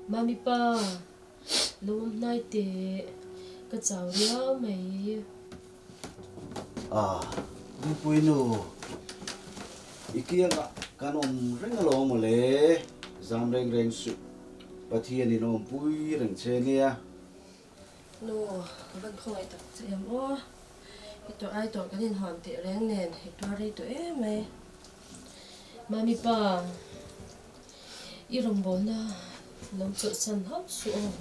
Mami pa, lum nai te ka chau riau mai. Di puinu. Ikia kan reng alo mo le. Zam reng su. Pathian in pui reng che nia. No, ban khong ai tak chem o. Ito ai to kanin hon te reng nen, ito ri to mai. Mami pa, irong bol na lam chu san hop su o.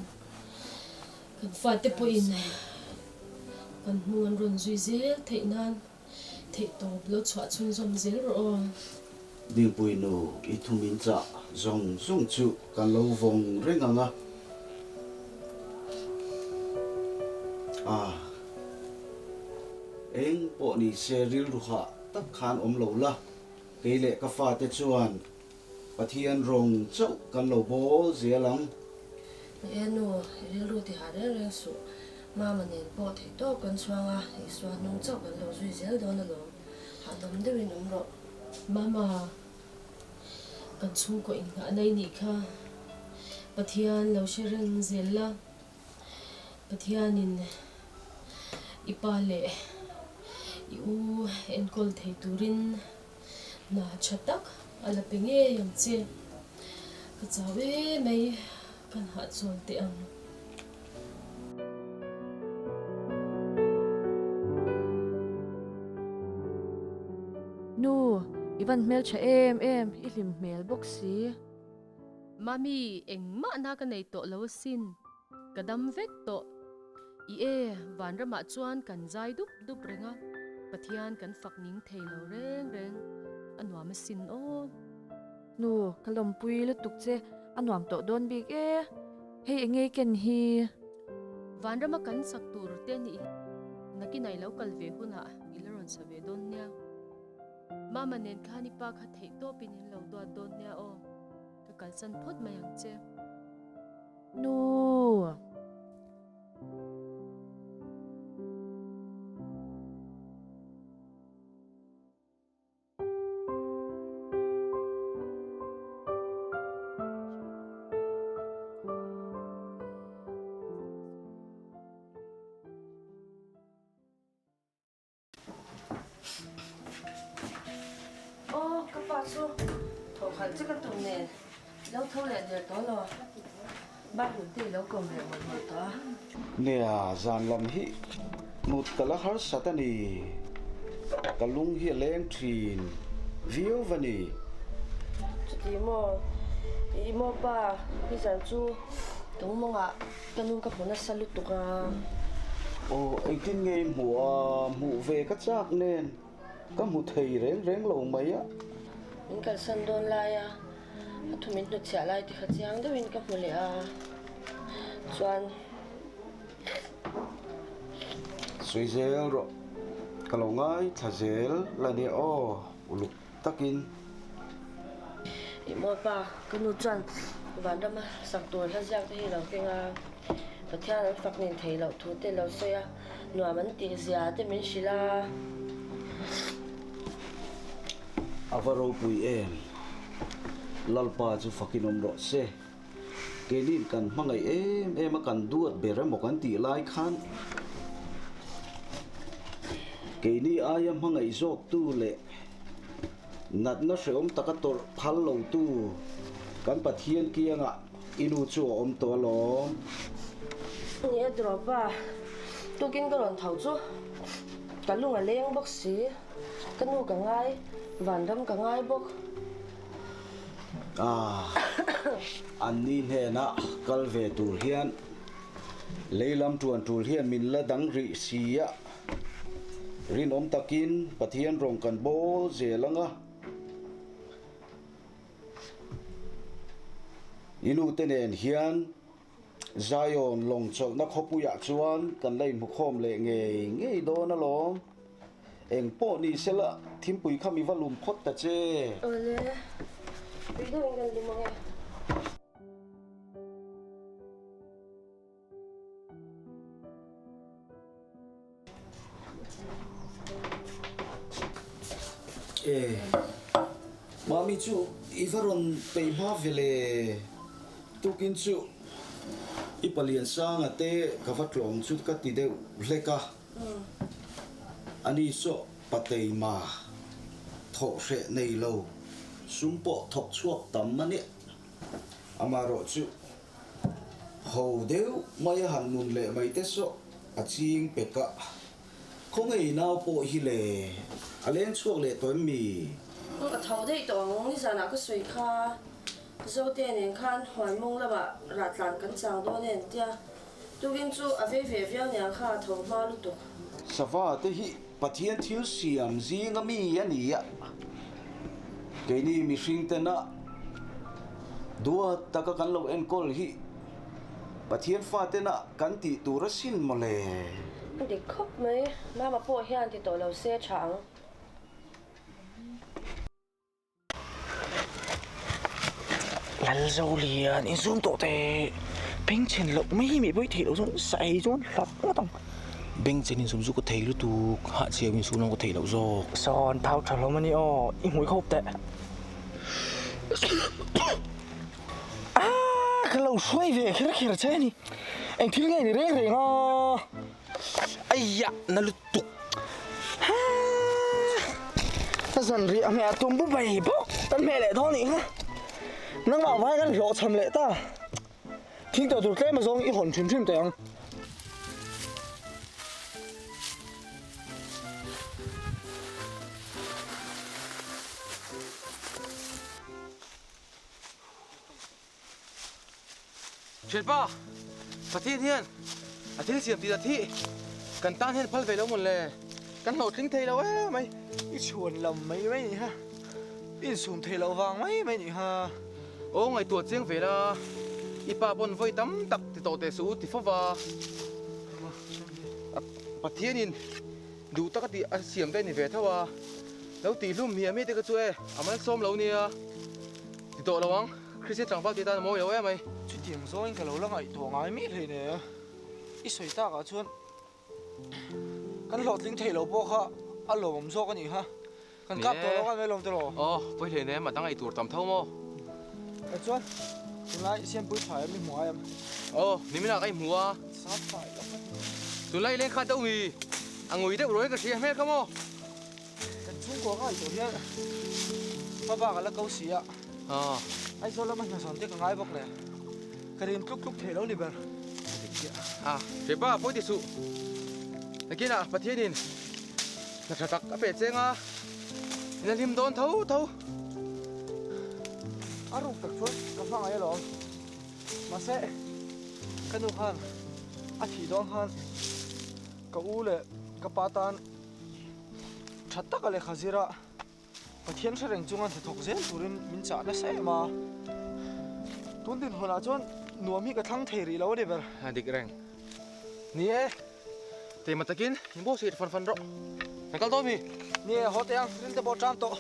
Kan fa te po in. Kan muan ron zui zel thei nan. Thei to blo chwa chun zom zel ro. Di puinu itumin cha zong chu kan lo vong reng anga. Eng po ni seril ruha tak khan lo la. Keile ka fa te chuan. Pathian rong chau kan lo bol zelang. Eno, rilu ti hare reng su. Mama nen po thei to kan swanga, I swan nong chau kan lo zui zel do na lo. Ha dom de win ro. Mama, kan chung ko in nga nei ni kha. Pathian lo shereng zel la. Pathian in ipa le iu enkol thei turin na chatak ala penge yang che. Ka chawe mai kan ha chon te ang. Nu, iban mel cha em ilim mel boxi. Mami engma na ka nei to lo sin. Kadam vek to. Van rama chuan kan zai dup renga. Pathian kan fakning thei lo reng. Anwa ma sin o. Nu, kalom pui lu tuk che anwam to don big Hei engei ken hi. Van rama kan sak tur te ni. Nakinai lo kalve huna ilaron sa ve don niya. Mama nen khani pa kha thei to pinin lo do don niya o. Ka kalsan phot mayang che. Nu. Kapaso. Thổ khẩn chứ cái tụi này. Lâu thâu lại giờ đó rồi. Bác hụt tỷ lâu cầm về một đó. Nè zan lam hi. Nut kala har satani. Kalung hi leng trin. View vani. Chút tí mô ba. Khi dàn chú. Đúng mong ạ. Cái nung cấp hồn nó xa lụt tục à. Anh tin nghe mụ về các chắc nên. Các mụ thầy reng lâu mấy á. Mình cần sân đôn lại à. Thu mình nụt trả lại thì khát giang đó mình cấp hồn lệ à. Chuan. Suy zel rồi. Kalau ngai tha zel là nè uluk takin. Mô ba. Cái nụ chuan. Bạn đó mà sạc tuổi khát giang thì lâu cái ngà. Và theo nó phát nên thấy lâu thu tên lâu xoay à. Nua mình tì giá thì mình xí là. Avaro pui em. Lalpa chu fakin ro se. Kenin kan mangai em kan duat bere mo kan ti lai khan. Keni ayam mangai zok tu le. Nat na seom takator phal lo tu. Kan pathian kia nga inu chu om to lo. Nhớ drop à. Tôi kinh cái lần thầu chú. Cả lúc là lên bác sĩ. Cái nụ cả ngay. Vạn đâm cả ngay bốc. An nin he na kal ve tur hian leilam tuan tur hian min la dang ri sia rin om takin pathian rong kan bol zelanga inu tenen hian Zion long chok na khopuya chuan kan lei mu khom le nge do na lo eng po ni sela thimpui khami valum phot ta che Ole. Bây giờ mình cần đi mua nghe. Mami chu ivaron pe ma vele tukin chu ipalian sang ate ka fatlom chu ka ti deu hleka ani so patei ma tho hre nei lo sumpo thok chuak tam mani amaro chu ho deu mai han nun le mai te so aching peka khongei nau po hi le alen chuak le toy mi a thau dei tong ni sana ka sui kha zo te nen khan hoi mong la ba ra tlan kan chang do nen tia tukin chu a ve ve viau nya kha tho ma lu tu sava te hi pathian thil siam zinga mi ani ya keini mi hring te na dua taka kan lo en kol hi pathian fa te na kan ti tura sin mole đi khóc mấy má mà po hian thì tổ lầu xe chẳng lal zo lian in zoom to te beng chen lo mai mi boi thei lo zong sai zon lap ngo tong beng chen in zoom zu ko thei lu tu ha che min su nong ko thei lo zo son phao thar lo mani o i ngoi khop te a ka lo shuai ve khir khir che ni anh thil ngai ni reng reng a ai ya na lu tu ta zan ri a me atum bu bai bo tan me le tho ni ha nang bảo vai cái rõ chầm lệ ta听到就这么说一混群群这样chuyện ba phát thiên thiên à thiên xiêm thì là thị cần tan thiên phật về đâu một lề căn hộ thính thầy đâu ấy mày ít chuồn lầm mấy mấy nhỉ ha ít sùn thầy lâu vàng mấy mấy nhỉ ha ô ngày tuột riêng về là ipa bon voi tắm tắc thì tổ tề sú thì phá vào bắt thiên in đủ tắc thì ăn xiêm đây này về thao à lâu tí lùm hiểm hết cái chuối à mà xôm lâu nè thì tổ lâu không khi sẽ chẳng bao thì ta mua nhiều em mày chút tiền số anh cái lâu là ngày tổ ngày mít này nè ít sợi ta cả chuan cái lọt linh thầy lâu bao ha ăn lâu không số cái gì ha cái cáp tổ lâu cái mấy lâu tổ bây giờ nè mà tăng ngày tuổi tầm thâu mò cái chuan tụi lại xem bữa phải mình mua em ni mình là cái mua sát phải lắm tụi lại lên khát đâu mì ngồi đấy rồi cái gì hết không mò cái chung của cái tổ hiện mà bà cái là câu xí ạ ai số là mình là sản xuất ngay bọc này cái điện lúc lúc thể lâu đi bên chế ba bôi tiệt sụ cái kia là bắt thiên đình là thật cái bể xe nga nên thêm đón thấu thấu rụng tật chuột cái phang ấy rồi mà sẽ cái nụ khan thì đón khan cái u lệ cái patan chặt tắc cái khá zira cái thiên sẽ rèn chung anh thì thuộc dễ turin mình chả nó sẽ mà tuấn tin hồi nào chọn nuông hi cái thằng thề gì lâu đấy vậy đi cái rèn nè thì mà ta kín những bố sĩ phần phần rõ cái câu tôi mi nè họ tiếng lên tới bộ trăm tổ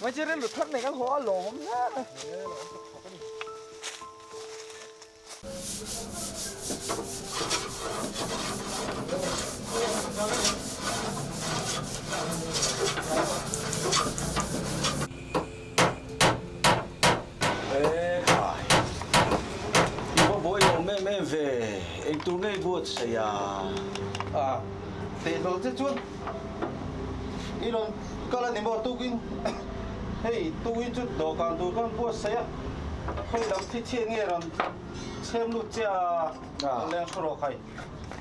mấy chiếc lên được thắt này cái họ lỏng nhá mẹ về anh tu ngay buốt say à tiền đồ chết chuột ý luôn có là niệm bảo tu kinh hey tu kinh chút đồ càng tu càng buốt say không làm thi thiên nghe làm xem lúc cha lên sổ khai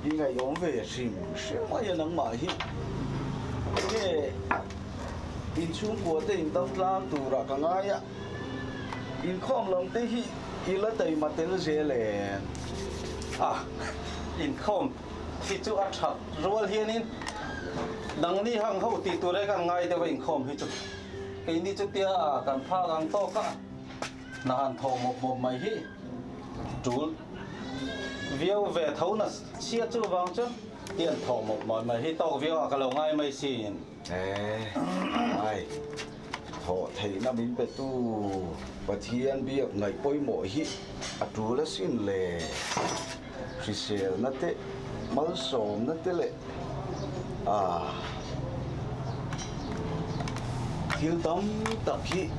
đi ngày ông về sim sẽ mấy nắng mà hi cái in chung của tình tâm lang tu ra càng ai á in không lòng tê hi in là tây mà tê là dễ lệ in không thì chú ăn thật rồi hiền in đằng đi hàng hậu thì tôi đây càng ngay để in không thì chú cái ní chú tia càng pha càng to cả là hàng thầu một mày hi chú viêu về thấu là chia chú vàng chứ tiền thầu một mày hi to viêu cái lồng ngay mày xin ai thọ thầy na min pe tu pathian biak ngai poi mo hi atu la sin le risel na te mal som na te le thil tam tak hi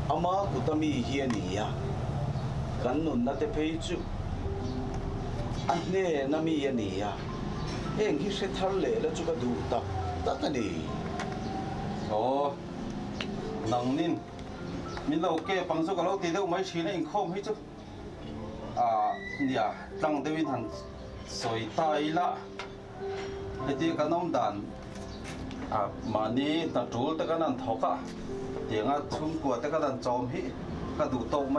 ama kutami hi ania กันนุนนัดเพยจูอันนี้น่ามีอันนี้อ่ะเองที่เสร็จทะเลแล้วจุกดูตักกันดี โอ้นังนินมิเราเก็บปังสุกเราตีเดียวไม่ชี้นะอิงคอมให้จุเนี่ยตั้งเดวินหันสวยตายละไอ้ที่กันน้ำดันมานี้ตัดจูแต่กันนั่นทอกะเดี๋ยวชุ่มกวดแต่กันนั่นจอมฮิก็ดูโตไหม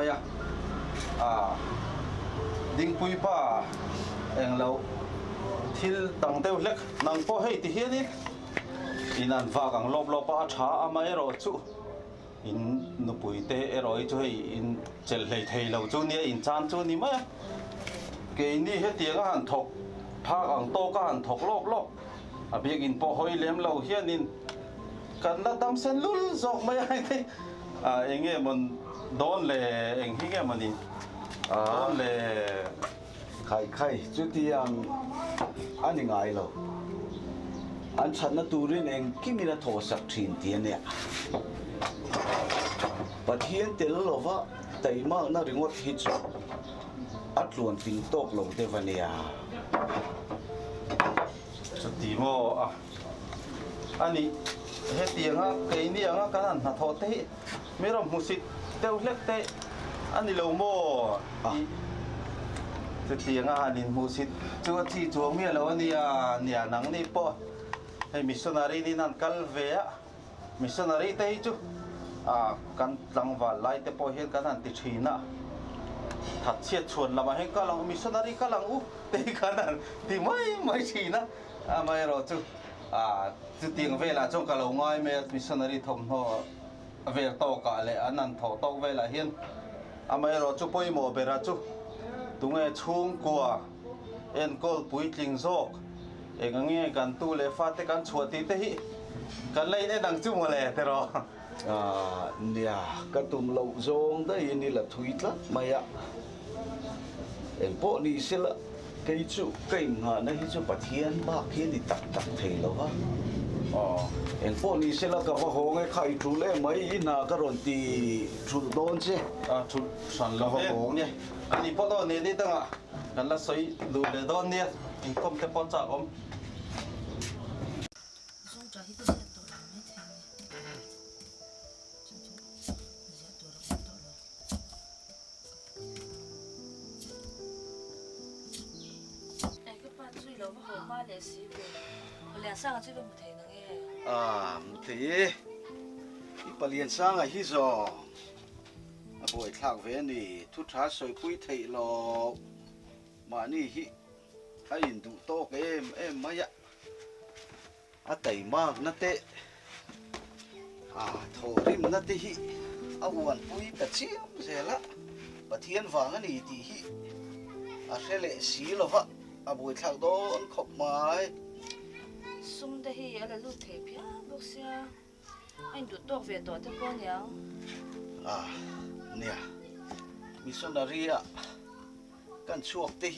ดิ้งปุยป้าเองเราที่ตั้งเดียวเล็กนังพอให้ที่เฮียนี่อินันฟ้ากังลบป้าช้าไม่รอจูอินนุปุยเตะรอยจูให้อินเจลเลยเทเราจูเนี่ยอินจานจูนี่มั้ยเกนี่เฮตีก็หันถกพากังโตก็หันถกลบเบียกินพอหอยเลี้ยมเราเฮียนินกันละดำเส้นลุลจอกไม่ให้ที่เองเงี้ยมันโดนเลยเองที่เงี้ยมันนี่โดนเลยใครจุดที่ยังอันนี้ไงเราอันฉันน่ะตูรินเองกิมีน่ะโทรศัพท์ทีนเตียนเนี่ยปัจเจียนเตลโลวะแต่มากน่าริงวัดฮิตส์อัดลวนติงโตกลงเทวเนียสติโมอันนี้เฮตียงเกยนี่ยังกันนั่นนาทอเตะไม่รำมุสิเดวเล็กเตะอันนี้เราโมสติยังอันนี้มุสิจัวที่จัวเมียเราเนี่ยหนังนี่ปอให้มิชชันนารีนี่นั่นกัลเวียมิชชันนารีเตะจูกันลังว่าไล่เตะปอเห็นกันนั่นติดชีนะถัดเชียดชวนเรามาเห็นกันลังมิชชันนารีกันลังเตะกันนั่นที่ไม่ชีนะไม่รอจูจุดที่เวลาจงกะเราง่ายเมื่อมิชชันนารีทำหัวเวลโตกะเลยอันนั้นทอโตเวลาเห็นไม่รอจูป่วยหมอเบราจูตรงชุ่มกัวเอ็นกอลปุยจิงโซกเองเงี้ยกันตู้เลฟาเตกันชวดที่เตะกันเลยได้ดังจุ่มเลยแต่รอเนี่ยกระตุ้มเราจงได้ยินนี่แหละทวีตละไม่อะเอ็งพวกนี้เสียละไก่จุไก่หานะที่จุปะเทียนบ้าเทียนที่ตักเทแล้ววะเอ็งพวกนี้เสียละกับว่าโหงไอ้ไข่ทุเล่ไม่อินากระรอนตีทุโดนเช่ทุสันละโหงเนี่ยอันนี้พอตอนนี้นี่ตั้งกันละสวยดูเลยโดนเนี่ยอินคอมเทปอนจากผม上这个木头能诶。木头，你把脸上迄种，不会烫烦你，突查水鬼腿咯，嘛你印度多乜呀？大媽那得，頭啲那得วันปุยกระเจียมเสร็จละปะเทียนฟังอันนี้ที่เสร็จเลยสีแล้ววะบุยทักโดนขบไม้ซุ่มได้อะไรลูกเทปยาบุกเสียไอ้ดูตัวเวทตัวเจ้าป้อนยังเนี่ยมิชชันนารีกันช่วงเตะ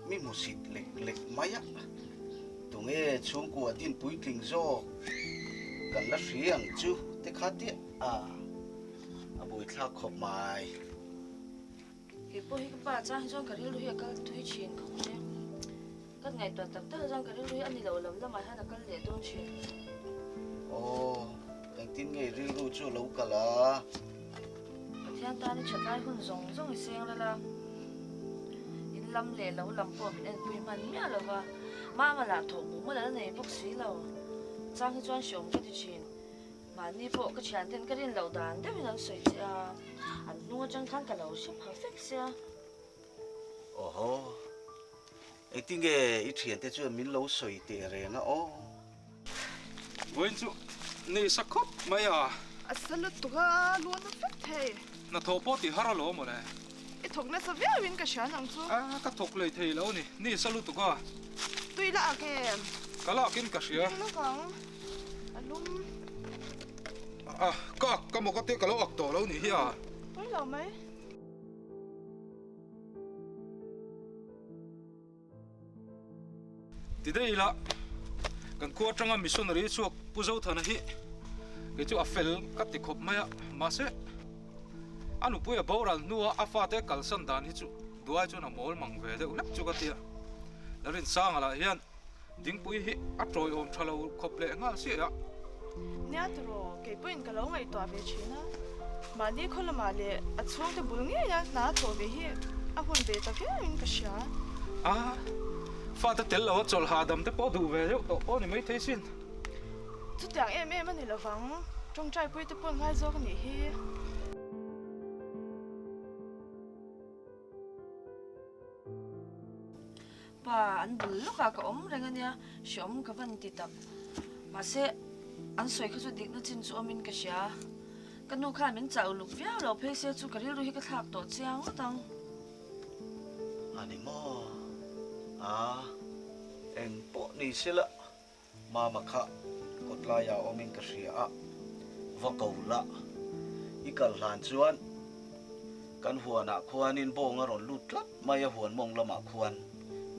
มีมุสิตเล็กไหมตรงช่วงกัวดินปุยทิ้งโซกันละเสียงจูเตะขาดเนี่ยบุยทักขบไม้เก็บพวกป้าจ้าให้จ้องกระดิ่งลุยก็ถุยชินของเนี่ยก็ไงตัวตับเตอร์จ้องกระดิ่งลุยอันนี้เราลำละมาให้นักเรียนต้องชินโอ้แต่งตินไงริ้วจูเรากะละที่อันตานี่ฉันได้หุ่นทรงเสียงแล้วล่ะอินลำเล่เราลำปอมเป็นปุยมันเมียเราว่ามาละถมหมูมาแล้วในพวกสีเราจ้างให้จ้างชมก็จะชินมานี่พวกก็ฉันเต้นก็เรียนเราด่านได้ไม่นานสวยจ้าอันนู้นจังทั้งกับเราใช่ perfect เสียโอ้โหไอ้ติงเกอีเทียนแต่จู่มินเราสวยเตะเรงอ่ะโอ้วันจู่นี่สักครบไหมสรุปตัวล้วนเฟกเทน่าทบปอติฮาราโลหมดเลยไอ้ถกเนี่ยสวีวินกับฉันนังจู่ก็ถกเลยเทแล้วนี่สรุปตัวตุยละแกก็ละกินกับเสียแล้วกังอารมณ์ก็มันก็เตะกับเราออกตัวแล้วนี่เฮียไม่หรอไหมทีเดียวละกันขวดจังมิชชันนารีช่วยผู้เจ้าท่านฮีก็จะอัฟเฟลกัดติดขบไหมมาเส anu puya boral nuwa afate kalsan dan hi chu duai chu na mol mang ve de ulak chu ka tia larin sang ala hian ding pui hi atroi om thalo khople nga si ya Nia tro ke puin ka lo ngai to ve china. Ma ni khol ma le a chung te bul nge ya na to ve hi a hun ve ta ke in ka sha. a fa ta tel lo chol ha dam te po du ve yo to o ni mai thei sin Chu tiang em ani lo wang trong trai pui te pon ngai zo ka ni hi. Pa an bul lo ka om renga nia shom ka van ti tak ma se an soi kha chu dik na chin chu omin ka sha kanu kha min chau luk via lo phe se chu ka ri ru hi ka thak to chiang tang Ani mo. Eng po ni sila. Mama kha kotla ya omin ka ria a. Vakaula. Ikal lan chuan. Kan huana khuanin bo ngaron lutlat maya huan mong lama khuan.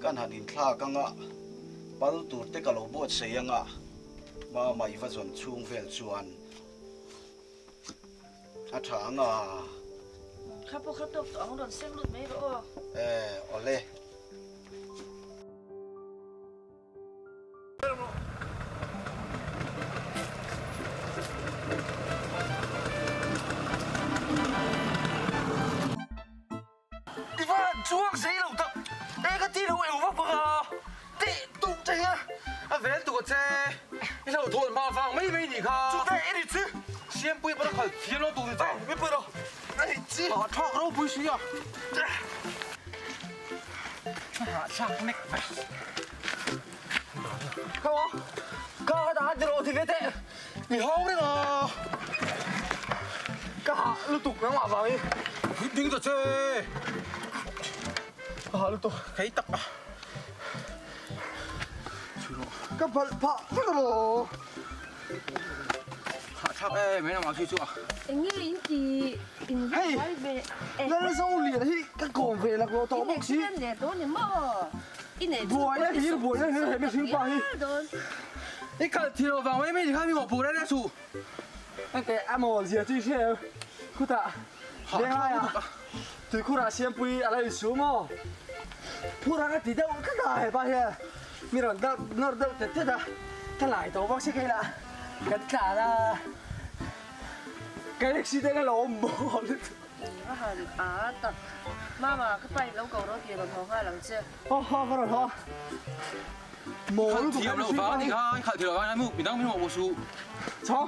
Kan hanin thla ka nga. Pal tur te ka lo bot se nga. Mama iwa zon chung vel chuan. Atha nga. khapo khatok to ang ron sem lut mai ro Ole. Ivan chuang sei lo ta e ka ti lo e wa pa ti tu che ya a vel tu che i lo thon ma fang mai mai ni kha chu te e ni chi xian pui pa khal ti lo tu ta me pa ro ai chi ha thok ro pui shi ya ha sak nek ka da de ro ti ve te ni hao de la ka lu tu ka ma va mi ding ta che lu tu kai tak cái phần phạ rất là đồ chắc mấy năm mà chưa anh nghe in thì in Hey. phải về nó sau liền thì cái cồn về là có tao bác sĩ nè đó nè mà in này buổi ấy thì buổi ấy thì mới sinh phải cái cả thì vào mấy mấy thì hai mươi một buổi đấy đã sủ cái em mà gì chứ chứ khu ta để hai à từ khu ta xem bùi ở đây xuống mà khu ta cái gì đâu cái này bao nhiêu mi rồi nó đâu thế đó cái lại tao bác sĩ cái là cái cả là cái lịch sử đấy là lộn bộ nó hẳn tật mà cái phải lâu cầu đó thì còn thằng hai lần chưa cái rồi thôi mồ khal thiam lo va ni kha khal thiam lo mu mi dang mi mo su chó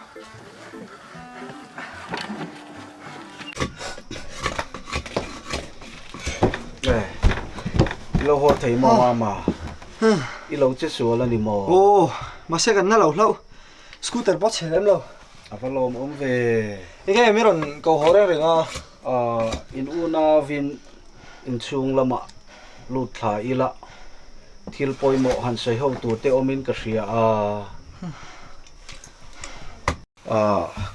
Này. Lo ho thấy mo mà. Ilong chết số là ni mo. ô mà xe gần nó lâu scooter bắt xe em lâu Avalom om về. cái mấy lần cầu hồ đấy rồi In una vin in chung lama lut tha ila. Thil poi mo han sai ho tu te omin ka ria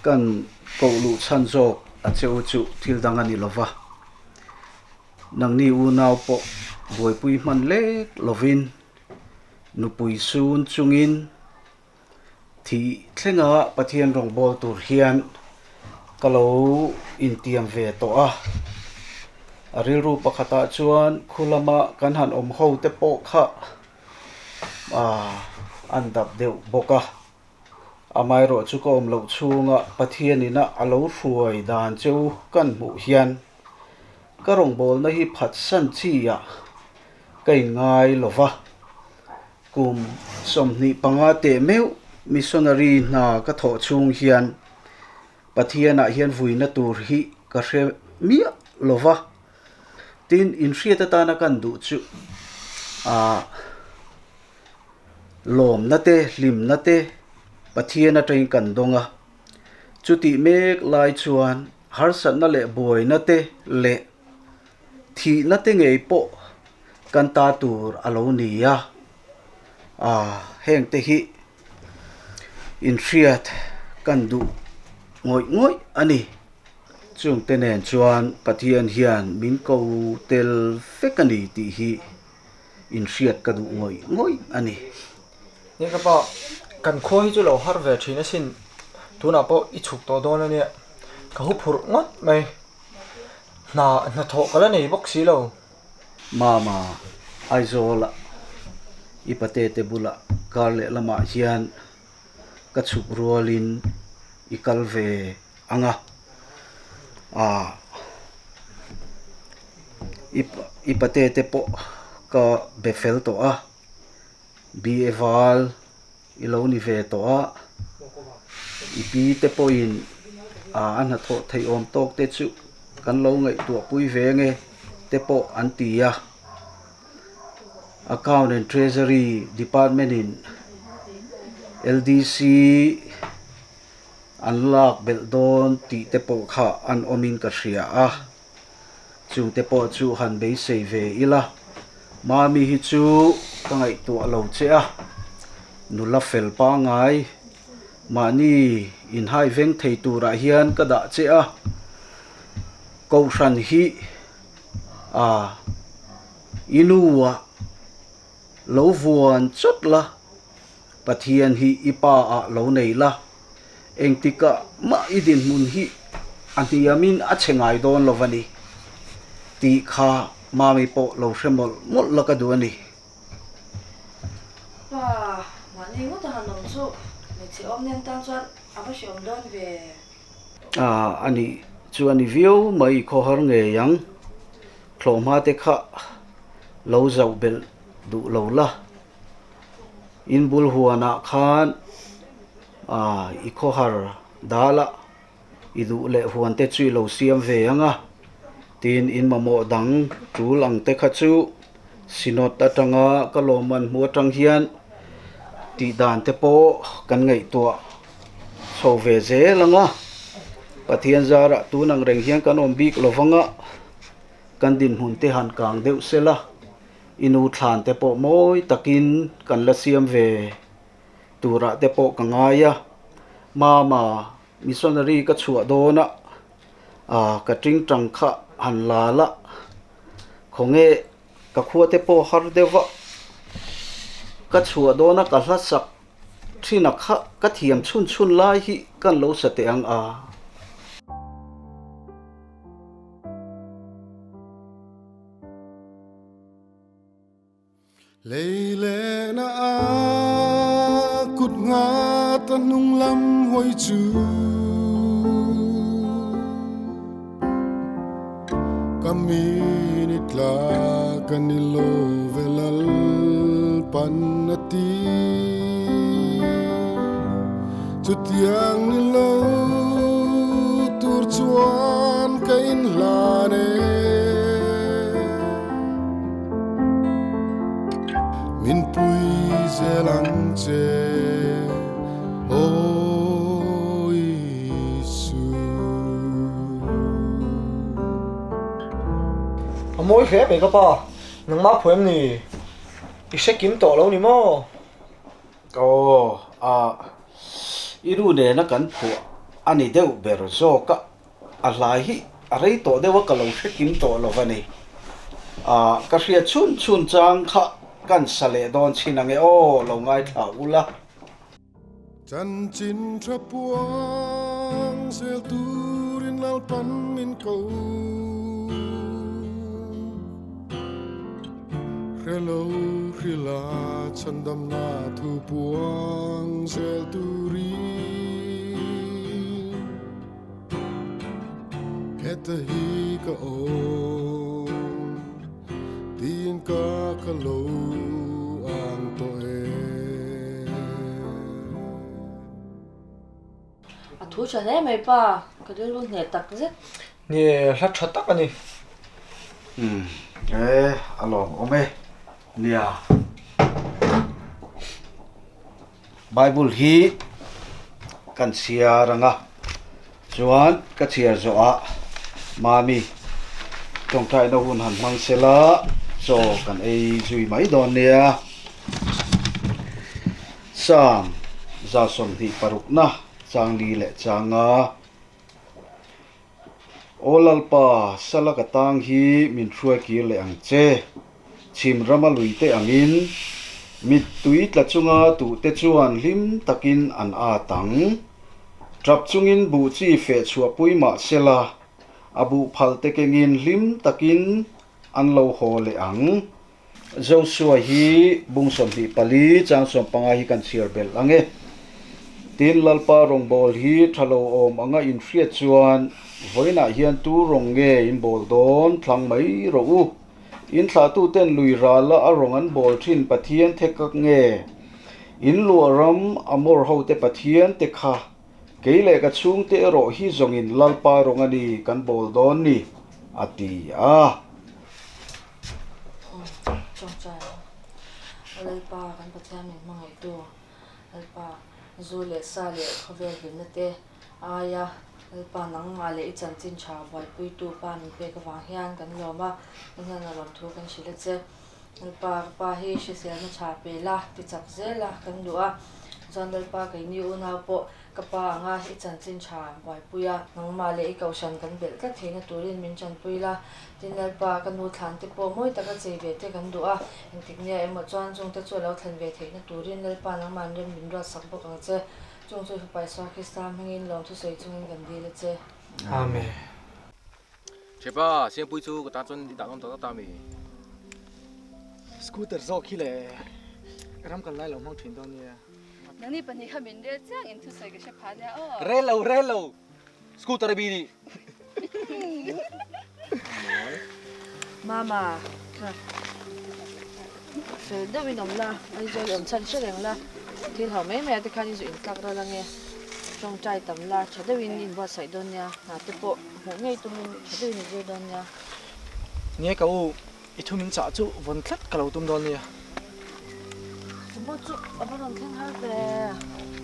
kan ko lu chan jok a cheu chu thil dang ani lova. Nang ni unau po boi pui man le lovin. Nu pui sun chungin thì thenga pathian rong bol tur hian kalo in tiam ve to aril ru pakhata chuan khulama kan han om ho te po kha an dap deuh boka amai ro chu ko om lo chunga pathian ina alo hruai dan cheu kan mu hian ka rong bol na hi phat san chi ya kai ngai lova kum somni panga te meu missionary na ka tho chung hian pathiana hian vuina tur hi ka hre mia lova tin in hriata ta na kan du chu lom na te lim na te pathiana train kan donga chuti mek lai chuan har san na le boy na te le thi na te ngei po kan ta tur alo ni ya heng te hi in hriat kan du ngoi ani chung tenen chuan pathian hian min ko tel fekani ti hi in hriat ka du ngoi ani những cái bao cần khôi cho lâu har về thì nó xin tu nào bao ít chục to đó nữa nè cái hộp phur ngót mày na thọ cái này bốc xí lâu mama aizola ipate te bula karle lama hian ka chuk rualin ikal ve anga ipate te po ka befel to a bi eval ilo ni ve to a ipi te po in an ha tho thei om tok te chu kan lo ngai tu pui ve nge te po an tia account and treasury department in LDC unlock beldon ti te po kha an omin ka hria a chung te po chu han be sei ve ila mami hi chu ka ngai tu lo che a nula fel pa ngai mani in hai veng thei tu ra hian ka da che a ko ran hi inuwa lo vuan chot la pathian hi ipa a lo nei la engtika ma idin mun hi antiamin a chengai don lovani ti kha mami po lo hremol mol la ka duani pa mani ngo ta hanom chu ni chi om nen tan chuan aba shom don ve ani chu ani view mai kho har nge yang thloma te kha lo zau bel du lo la in bul huana khan i kho har dala idu le huan te chui lo siam ve anga tin in mamo dang tu lang te kha chu sinot atanga kaloman mu tang hian ti dan te po kan ngai to so ve je langa pathian zara tu nang reng hian kan om bik lovanga kan din hun te han kang deuh sela inu thlan te po moi takin kan la siam ve tura te po kangaya mama missionary ka chua dona ka ting tang kha han la la khonge ka khua te po har dewa ka chua dona ka hlasak thina kha ka thiam chun chun lai hi kan lo sate ang Leile na kut nga tanung lam hoi chu kami nitla kanilo velal panati chutiang nilo tur chuan kain lane min pui zelang che o Isu mỗi khé mày có pa nang ma phuem ni i se kim to lo ni mo iru ne na kan phu ani deu ber zo ka alai hi arei to dewa ka lo kim to lo vani ka hria chun chun chang kha kan sale don chinange o lo ngai tha ula chan chin tra puang sel turin lal pan min ko hello khila chandam na thu puang sel turi keta hi ka o tin ka kalo ang to thu cha ne mai pa ka de lu ne tak je ni hlat that tak ani alo ome nia Bible hi kan siaranga chuan ka chiar zo a mami tong thai no hun han mang sela so kan ei zui mai don nia sam za som hi paruk na chang li le changa olalpa salaka tang hi min thua ki le ang che chim rama lui te angin mit tuit la chunga tu te chuan lim takin an a tang trap chungin bu chi fe chua pui ma sela abu phalte kengin hlim takin an lo ho le ang Joshua hi bungsom hi pali changsom panga hi kan sir bel ange tin lalpa rong bol hi thalo om anga in hriat chuan voina hian tu rong nge in bol don thlang mai ro u in thla tu ten lui rala a rong an bol thin pathian thekak nge in luaram amor hote pathian te kha keile ka chung te ro hi zong in lalpa rong ani kan bol don ni ati a trong trai lalpa kan pathian ni mangai tu lalpa zule sale khavel binate aya lalpa nang male ichan chin cha bai pui tu pa ni pe ka wang hian kan loma ina na lam thu kan shile che lalpa pa hi shi se na cha pe la ti chak zela kan duwa zan lalpa kai ni una po kapa nga ichan chin cha bai puya nang male I kaushan kan bel ka theina turin min chan puila tin lalpa kan nu thlan te po moi taka chei ve te kan duwa engtik nia emo chuan chung te chu lo thlan ve theina turin lalpa nang man ren min ra sak bok ang che chung chu pai swa kristam hangin lom thu sei chung kan di le che amen chepa siang pui chu ka ta chon di da lom ta mi scooter zo khi le ram kan lai lo mong thin don nia nang ni pani khamin re chang in thu sai ka she phanya o re lo scooter bi ni mama so da wi nom la ai zo yom chan che leng la tin hau mai mai te khani zu in kak ra la nge trong trai tam la cha da win in wa sai don nya na te po ho ngei tu min cha da win je don nya nghe cậu ít thu mình trả chú vẫn khát cả lâu tum don nia mo chu aba ron thang ha te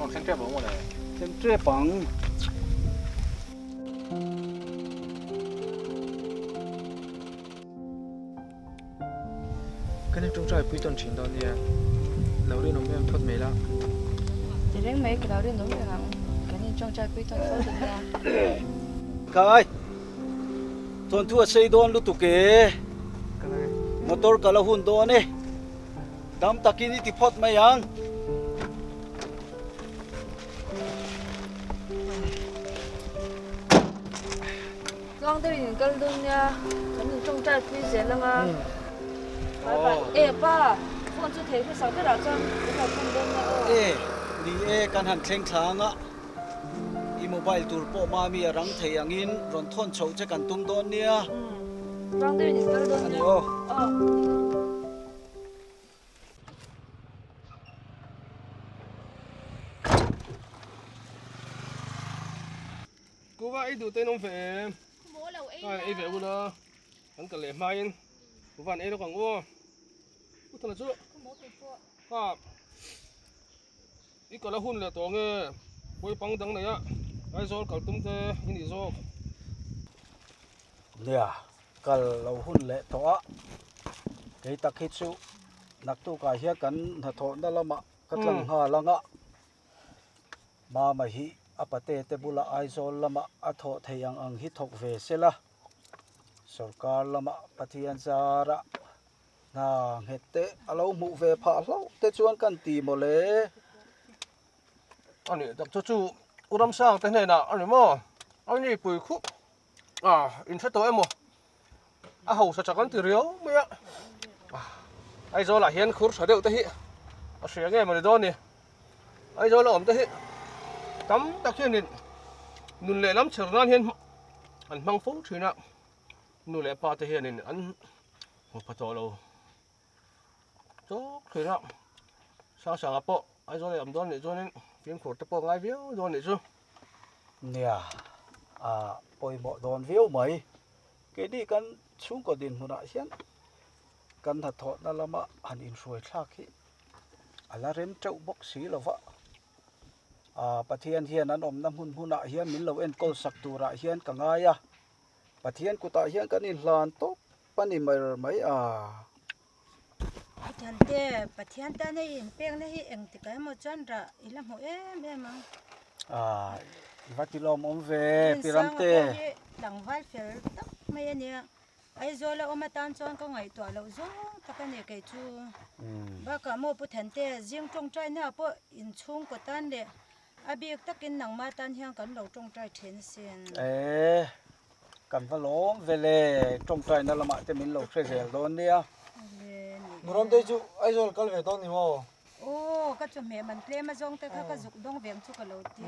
on khang tre bo mo le tem tre pang cái này trong trai quý tuần chín don nia lâu đi nông em thoát mấy la ti reng mai ka rin no yang kan ni chong chai pui ton tho din ya kai ton thu sei don lu tu ke cái này motor kala hun don e dam takini ti phot mai yang long da win kal don nya kan ni trong trai pui je la nga bye bye e pa phone chu thei phu sa te ra chang ka phone don nya o e ni e kan han thleng thanga I mobile tur po ma mi arang thei angin ron thon chho che kan tum don nia long da win kal don ani nya o cô vợ đủ tên ông về ai về luôn đó hắn cần lệ mai in cô vợ ấy nó còn ô cô thật là chưa à ít có là hun là tổ nghe quay băng đằng này á ai rồi cả tung thế in đi rồi nia kal lo hun le to a ke tak hi chu nak tu ka hia kan na tho na lama katlang ha langa ma hi apate te bula aizol lama atho theyang ang hi thok ve sela sarkar lama pathian zara na hete alo mu ve pha hlo te chuan kan ti mole anh ấy tập cho chú uram sang thế này nè anh ấy mà anh ấy bùi khúc à in phát tối em mà à hậu sao chắc ăn từ riếu mấy ạ ai rồi là hiền khur sao đều tới hiện à sửa nghe mà để đó nè ai rồi là ổn tới hiện tắm đặc hiện nên nôn lệ lắm chờ nan hiền anh mang phố chuyện nào nôn lệ pa tới hiện nên anh một phát tối lâu tốt chuyện nào sao sáng apa ai rồi làm đó này rồi nên phim khổ tập ngay viếu rồi này chứ nia à poi mo don viu mai ke di kan chung ko din huna hian kan tha tho na lama an in ruai thak hi ala rem chau bok si lova à pathian hian an om nam hun huna hian min lo en kol sak tura hian ka ngaya pathian ku ta hian kan in hlan to pani mai à Pathian te pathian ta nei in peng le hi eng ti kai mo chan ra ilam ho em à vatilom om ve piramte dang val fel tak mai ania ai zo la oma tan chon ka ngai to lo zo ta ka ne kai chu ba ka mo pu than te jing tong trai na po in chung ko tan le abi takin nang ma tan hiang kan lo tong trai then sen cầm vào lỗ về lề trong trời nó là mãi thì mình lột xe rẻ luôn đi à Ngồi đây chú ai rồi cái về tao nhiều ô cái chỗ mẹ mình plei mà giống tới cái dục đông vẹn chú cái lầu tiền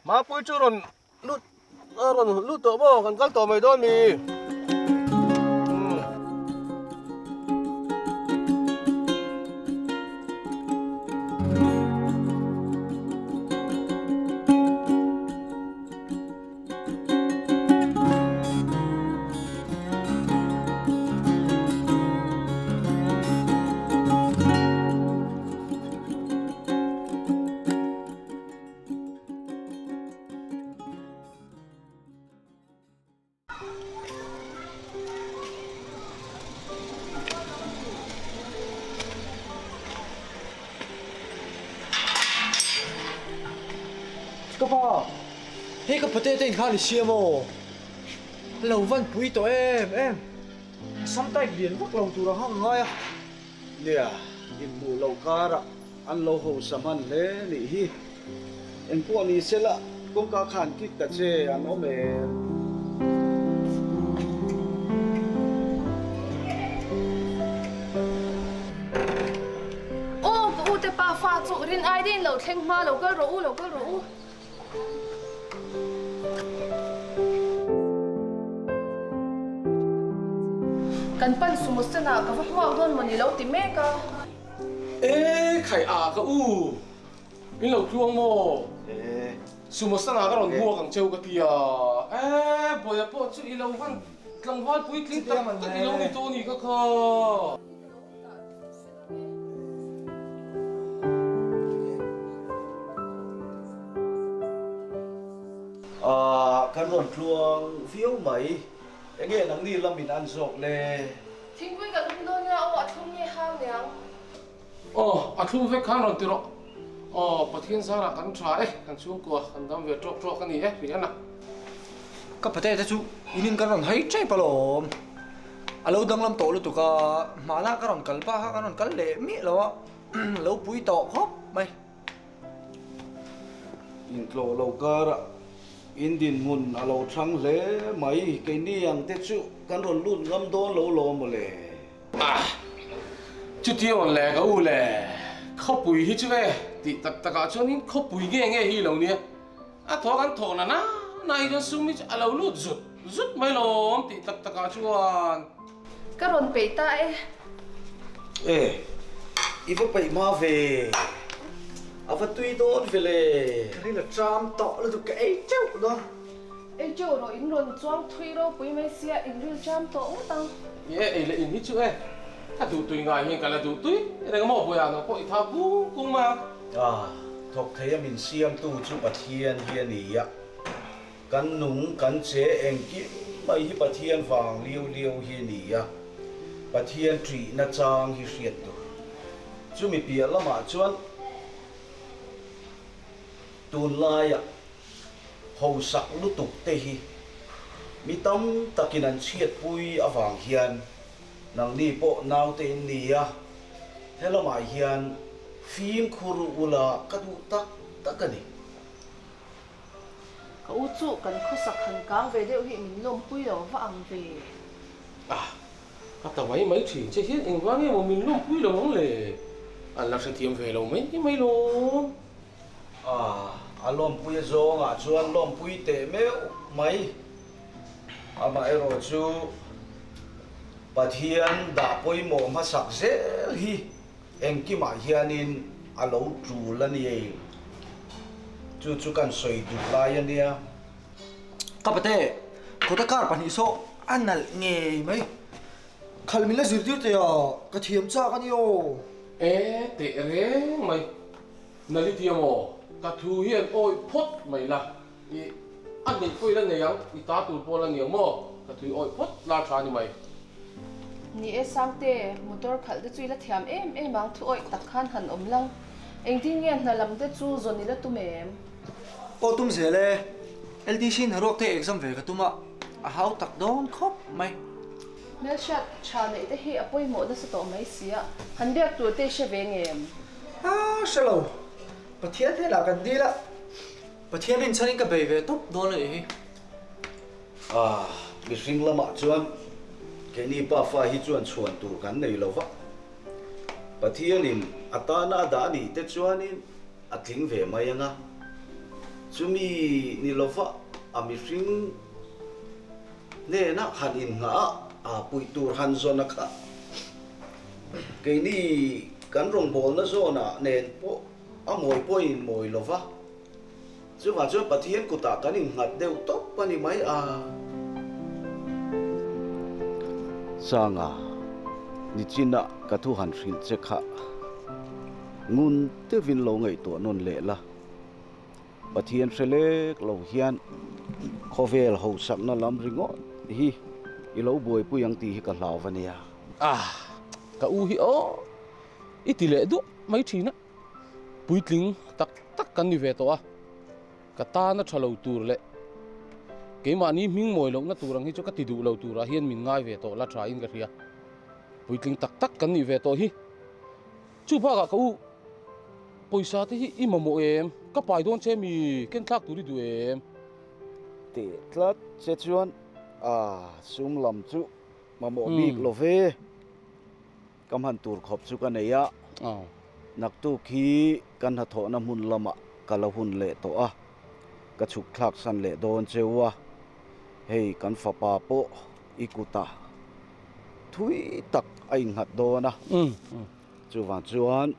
mà bùi chú rồi lút tổ bò còn cái tổ mày đó mi Các bạn, hey cái bữa tên khá là xiêm ô, lâu văn bùi tổ em, sắm tay biển vắt lâu tụi nó hăng ngay à, nè in mù lâu cá ra ăn lâu hồ sắm ăn lẽ nị hi em qua ni sẽ là công cá khăn kít cả chế ăn ôm em ô u te pa pha chu rin ai din lo thleng ma lo ka ro u kan pan sumusana ka wa don mani lo ti me ka ê khai à cái in lâu chuông mò sumo sang cái rồng bùa càng trâu cái tia ê bồi à bồi chú in lâu văn lăng văn bùi kinh tâm cái in lâu này tôi nhỉ cái kho cái rồng chuông phiếu mấy cái nghe nắng đi làm mình ăn rộp lê thinh quy ka dum do nya o athum nge hang nyang à thu về khăn rồi tiro bát thiên sa là căn trái căn xuống của căn đâm về trộn cái này thì anh nào cái bữa tên chú in cái rồng hay chạy bao lồm, lâu đang làm tổ luôn tụi cả, mà na cái rồng cắn ba cái rồng cắn lệ mía lo, lâu bùi tổ hop mày, in lâu lâu cá ra in din mun lâu trăng lẽ mấy cái ni ang tết chú cái rồng luôn ngâm đón lâu lâu mà lẽ chút tiêu lẹ cái lẹ khóc bùi hết chứ về thì tất cả cho nên khóc bùi nghe hi lâu nè thọ căn thọ na này cho sumi lâu lút rút mấy lom thì tất cả cho ka ron pe ta ê ifa pai ma về ava tui don về lẽ cái là tram tọ là tụi cái cháu đó, châu ro in ron chuang thui ro pui me sia in ril jam to tang ye le in hi chu ta tu tui ngai hin kala tu tui re ga mo boya no po tha bu kung ma thọc thấy mình xiêm tu chú bát thiên hiền ý ạ căn núng căn chế em kí mấy hi bát thiên vàng liêu liêu hiền ý ạ bát thiên trị na trang hi siết tu chú mi bia lắm mà chuan tuôn lai ạ hậu sắc lút tục tê hi mi tâm takin an siết pui à vàng hiền nang ni po nau te ni à thế là mà hiền phim khuru ula kadu tak ani ka u chu kan khosak han kang ve deuh hi min lom pui lo wa ang ve các tàu mấy thuyền chơi hết anh quá nghe một mình luôn quý lồng lề anh làm sao tiêm về lồng mấy luôn lom pui zo nga chuan lom pui te me mai ama ero chu pathian da poi mo ma sak zel hi engki ma hianin alo tru lani chu kan soi du lai ania kapate ko ta kar pan hi so anal nge mai khal min la zir dir te ya ka thiam cha ka ni o te re mày nali tiêm o ka thu hiền oi phốt mày là anh định phơi lên này yang ta tụt po lên nhiều mo ka thu oi phốt la cha ni mày ni e sangte motor khal de chui la thiam em mang thu oi tak khan han om lang eng tin nge na lam te chu zon ni la tu mem o tum zele LDC na rok te exam ve ka tuma a hau tak don khop mai mel shat cha nei te hi apoi mo da sa to mai sia han biak tu te she ve ngem shalo pathian te la kan di la pathian in chanin ka be ve top don le hi mi hring lama chuan ke ni pa fa hi chuan chuan tur kan nei lo wa pathianin atana da ni te chuanin atling ve mai anga chumi ni lova ami hring ne na han in nga a pui tur han zona kha ke ni kan rong bol na zona nen po amoi point moi lova chu wa chu pathian ku ta kan in ngat deu top pani mai a sanga ni china ka thu han hrin che kha ngun te vin lo ngai to non le la pathian selek lo hian khovel ho sak na lam ringo hi i lo boi pu yang ti hi ka hlaw vania ka u hi o itile du mai thina puitling tak tak kan ni ve to a ka ta na thalo tur le ke ma ni ming moi lo na turang hi chu ka ti du lo tura hian min ngai ve to la tha in ka ria puitling tak tak kan ni ve to hi chu ba ka u poisa te hi i mamo em ka pai don che mi ken thak turi du em te tlat che chuan sum lam chu mamo bik lo ve kam han tur khop chu ka nei a nak tu khi kan ha tho na mun lama kala hun le to a ka chuk thlak san le don chewa hei kan fa pa po ikuta thui tak ai ngat do na chu wa chuan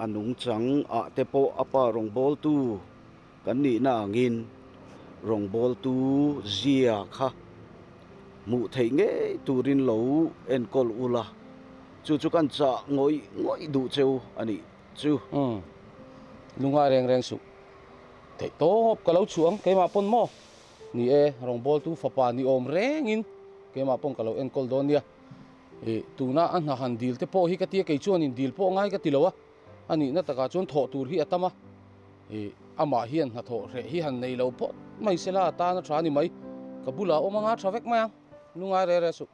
anung chang a te po apa rong bol tu kan ni na angin rong bol tu zia kha mu thei nge turin lo en kol ula chu chu kan cha ngoi du cheu ani chu lunga reng reng su thei to hop ka lo chuang ke ma pon mo ni e rong bol tu fa pa ni om reng in ke ma pon ka lo en kol don dia tu na an ha han dil te po hi ka ti ke chuan in dil po ngai ka ti lo wa ani na taka chon tho tur hi atama ama hian ha tho re hi han nei lo po mai sela ta na thani mai kabula o manga thavek ma lunga re re su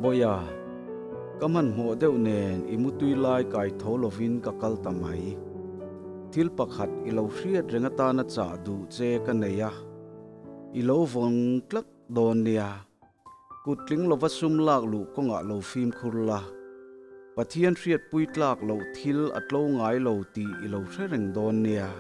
boya kaman mo deuh nen imutui lai kai tholovin ka kal tamai thil pakhat ilo hriat rengata na cha du che ka neya ilo vong tlak don nia kutling lova sum lak lu konga lo phim khurla pathian hriat pui tlak lo thil atlo ngai lo ti ilo threng don nia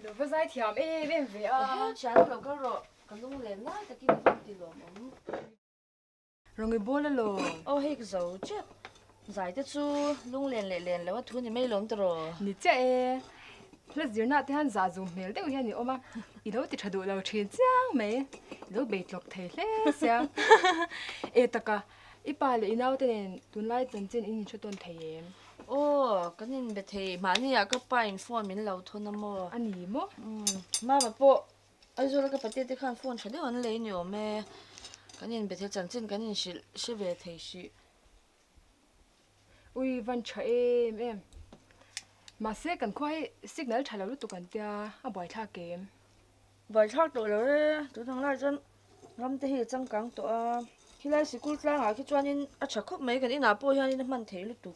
Lo vai thiam em ve a chán lo cái rồi cái lung lên lại cái kia không tiền lo mà rong i bol lo ô hay cái dấu chết giải thế chú lung liền là thu thì mấy lốm rồi ni che e plus dir na te han za zum mel te hian ni oma i lo ti thadu lo thin chang me lo be tlok thei hle sia e taka i pa le inau te nen tun lai chen chen in chuton thei em ô cái nên bị thì mà ni à cái bài phone mình lâu thôi nó mò ani mo mà bộ ai rồi cái bát cái khăn phone cho đấy anh lấy nhiều mẹ cái nên bị thì chân chân cái nên sẽ về thì sẽ ui van cha em mà se kan khoi signal thala lu tu kan tia a boy tha kem vậy thắc tội rồi tụi thằng lại chân làm thế chẳng căng tụi khi lại school lang à khi cho nên chắc khóc mấy cái này nào bôi hay nên mình thấy lúc tụi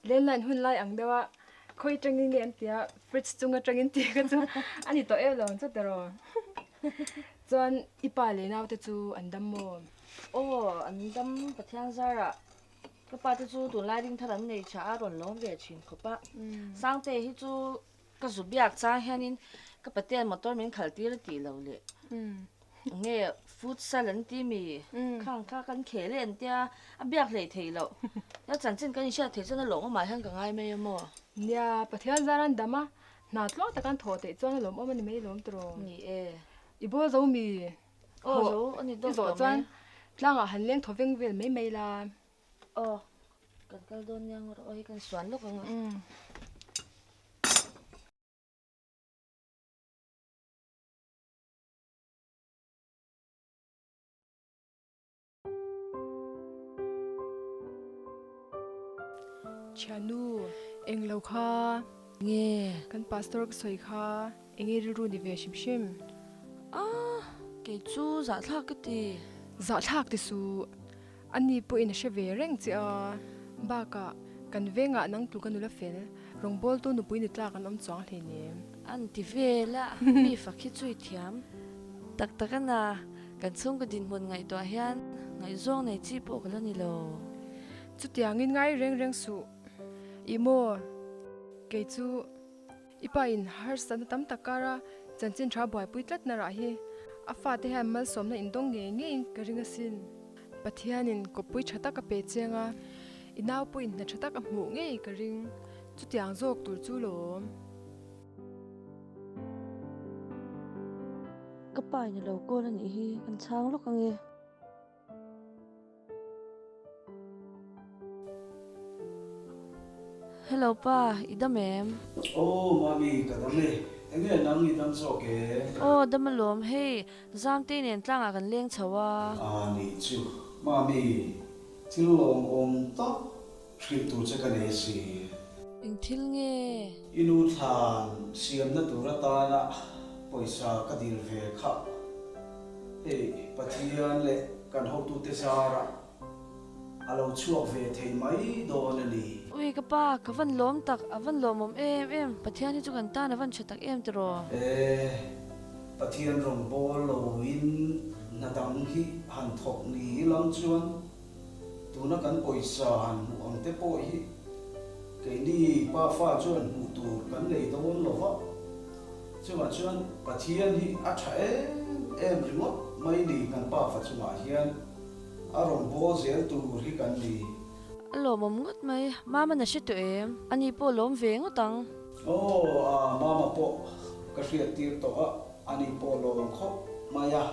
lên lan hun lai ang dewa khoi trangin nge an tia fridge chunga trangin ti ka chu ani to e lon chu tero chuan ipa le naw te chu andam mo ô anh đâm bát thang ra à cái bát chú tụi lại đinh thằng này trả rồi lom về chuyện của bác sang tệ hi chú cái số biạc cha hay nên cái bát tiền motor mình khởi tiền là tỷ lâu lệ nghe food salad tí mì khang khăn khế lên tia à biạc lệ thì lâu nó chẳng chân cái gì thì cho nó lỏng mà hơn cả ai mấy mà nia pathian zaran dama na tlo ta kan tho te chuan lom om ani mei lom tro ni e ibo zo mi ô zo anh đi zo chuan tlanga han leng thoveng vel mei mei la ô cần cái đôn nhang rồi cần xoắn lúc anh chanu englo kha nghe kan pastor ka soi kha engi ru ni ve shim shim à cái chú giả thác cái gì za thak ti su ani po in she ve reng chi a ba ka kan venga nang tu kan ula fel rong bol tu nu puini tla kan om chang hle ni anh thì về là mi phải khi chui thiam tắc tắc na kan chung cái din mun ngày tua hian ngày zong này chi po cái ni lo chu tiangin ngai reng reng su imo ke chu ipa in har san tam takara chanchin tha boy puitlat na ra hi afa te ha mal somna indong nge nge in karinga sin pathianin kopui thata ka pe chenga inaw pu in na thata ka mu nge karing chu tiang jok tur chu lo cái bài này lâu cô là nhỉ hi kan chang lúc nghe hello pa idam em ô mami ka dam le enge nang ni dam so ke ô đâm lom hey zam te nen tlang a kan leng chawa ni chu mami thil long om ta trip tu che ka ne si ing thil nge inu than siam na tura ta na poisa ka dil ve kha e pathian le kan ho tu te sara alo chuak ve thei mai do na ni ui cái pa cái van lom tak a van lom om em pathian hi chu kan ta na van chatak em tro pathian rong bol lo in na dang hi han thok ni lam chuan tu na kan poisa han mu ang te po hi ke ni pa fa chuan mu tu kan nei don lo wa chuan pathian hi a tha em remote mai ni kan pa fa chunga hian a rong bol zel tu hi kan ni alo mom ngot mai mama na shit to em ani po lom ve ngotang mama po ka hriat tir to a ani po lo kho maya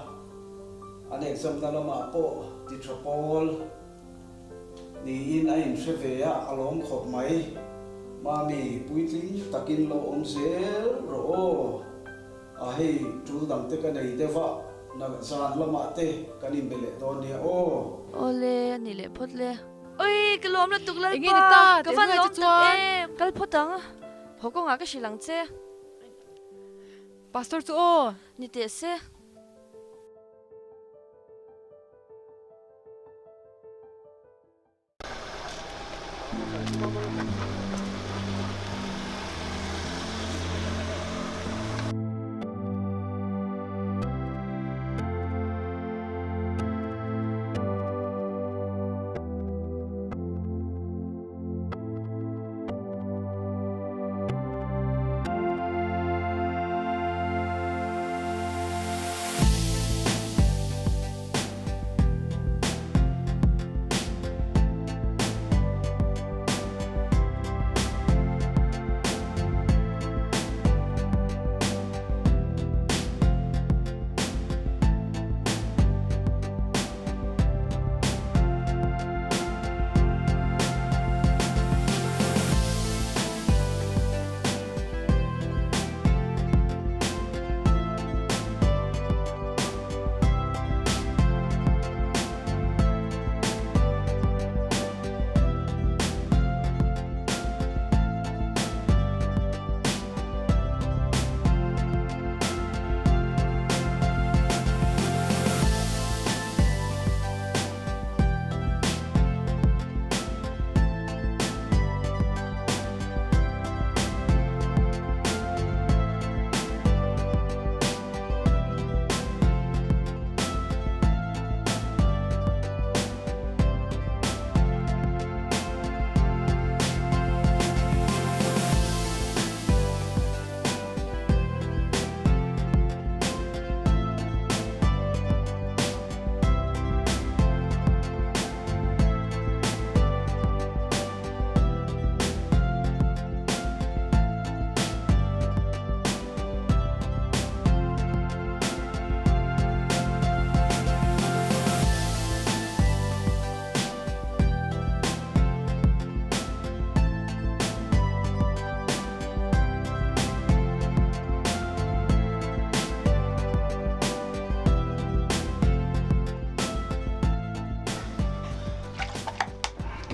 an exam na lama po ti trapol ni in ain sheve a alom khop mai mami puitling takin lo om zel ro a hei tu dang te ka nei dewa na zan lama te kanin bele don dia ole ani le phot le oi cái lom là tục lên Ingi ta, cái te van ngai lom chu tak chuan. em kal phot tang ho ko nga ka shilang che pastor chu o ni te se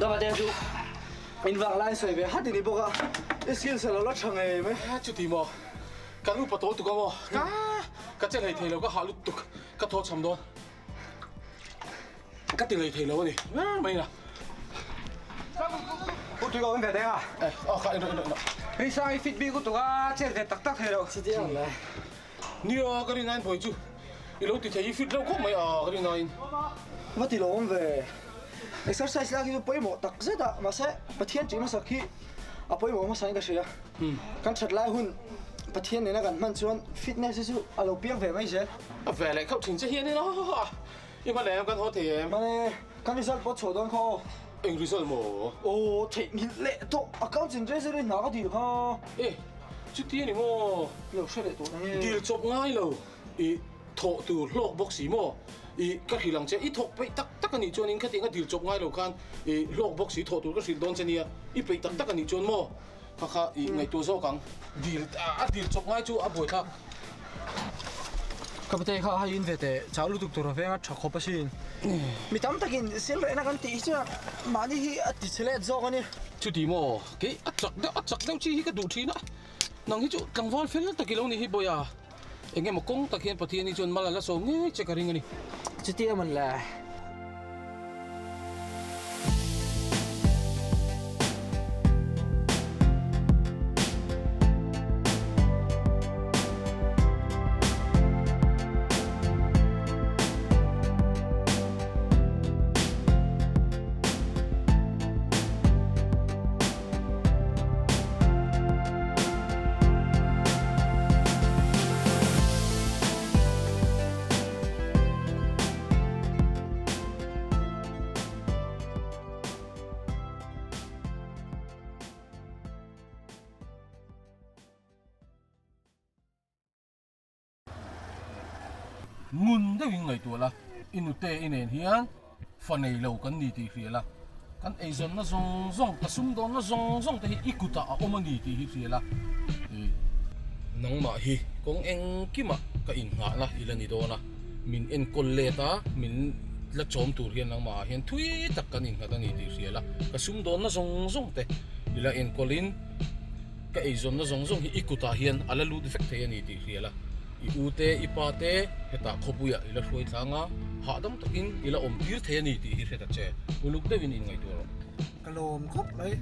ก็มาเดี๋ยวจูอินวางไล่สวยไปฮัดดีบอกอ่ะสกิลสลับรถช่างไงไหมจุดที่มอการอุปโตตุกมอก็จะเลยเทเราก็หาลุตุกก็โทษซ้ำโดนก็ตีเลยเทเรานี่ไม่นะพูดถึงกันแต่อ่ะค่ะพี่ชายฟิตบีกูตัวเจ็ดเด็ดตักเทเราสิเดียวเลย นี่ก็เรียนงานบ่อยจูอีลูกติดใจฟิตเราก็ไม่ก็เรียนงานว่าที่ลงไปexercise ลากินไปหมดตักเสร็จมาเสร็จปะเทียนจีมาสักขี้เอาไปหมดมาใส่กันเสียกันชัดไล่หุ่นปะเทียนเนี่ยนะกันมันชวนฟิตเนสสู้เอาลูกเปียงไปไม่ใช่แฝงเลยเขาถึงจะเฮียนี่เนาะยังมาแหลมกันเขาเทียมมาเนี่ยกันที่สักปะโฉดอนเขาเอ็งรู้สึกมั้งโอ้เทมิเละตัวอาการจริงๆเลยน่าก็ดีค่ะจุดที่นี่มั้งเร็วเฉลี่ยตัวนี้ดีจบง่ายเลยถอดตัวโลกบ็อกซี่มั้งก็คือหลังจากถอดไปตักกันนี่จวนนี้แค่ที่ก็ดีจบง่ายเลยกันโลกบ็อกซี่ถอดตัวก็สิโดนเจนี่ไปตักกันนี่จวนมั้งค่ะไงตัวโซ่กังดีจบง่ายจู่บ่อยท่าก็ประเทศเขาให้ยินเวทเจ้าลูกตุกตัวเราเองชักขบสินมีตั้มตะกินเสียเลยนะกันตีจ้ะมานี่ที่ติดเสลดโซ่กันนี่จุดที่มั้งกี่จักเดียวชี้ก็ดูทีนะนังที่จุดกลางวันเฟลตะกี้เรานี่ฮิบอยเอ็งเงี้ยมากงตะกี้ปะเทียนี่จนมาแล้วส่งเงี้ยเจ๊กริงกันนี่จุดที่มันแหละงุนได้ยังไงตัวละอินุเตอินเอ็นเฮียนฟันไอเหลากันนี่ตีเฟียละกันไอซอนน่ะซงกระซุ่มโดนน่ะซงแต่อีกุตาอมันนี่ตีเฟียละนังมาฮีกงเอ็งกิมะก็อิงหาละอีละนี่โดนะมินเอ็นคอลเลตามินละจอมตูเรียนนังมาเห็นทุยตักกันอิงหาตันนี่ตีเฟียละกระซุ่มโดนน่ะซงแต่อีละเอ็นคอลินก็ไอซอนน่ะซงอีกุตาเฮียนอะไรลูดเฟกเทียนี่ตีเฟียละute ipate heta khopuya ila hloi thanga hadam takin ila omtir theni ti hi heta che uluk de win in ngai tur kalom khop mai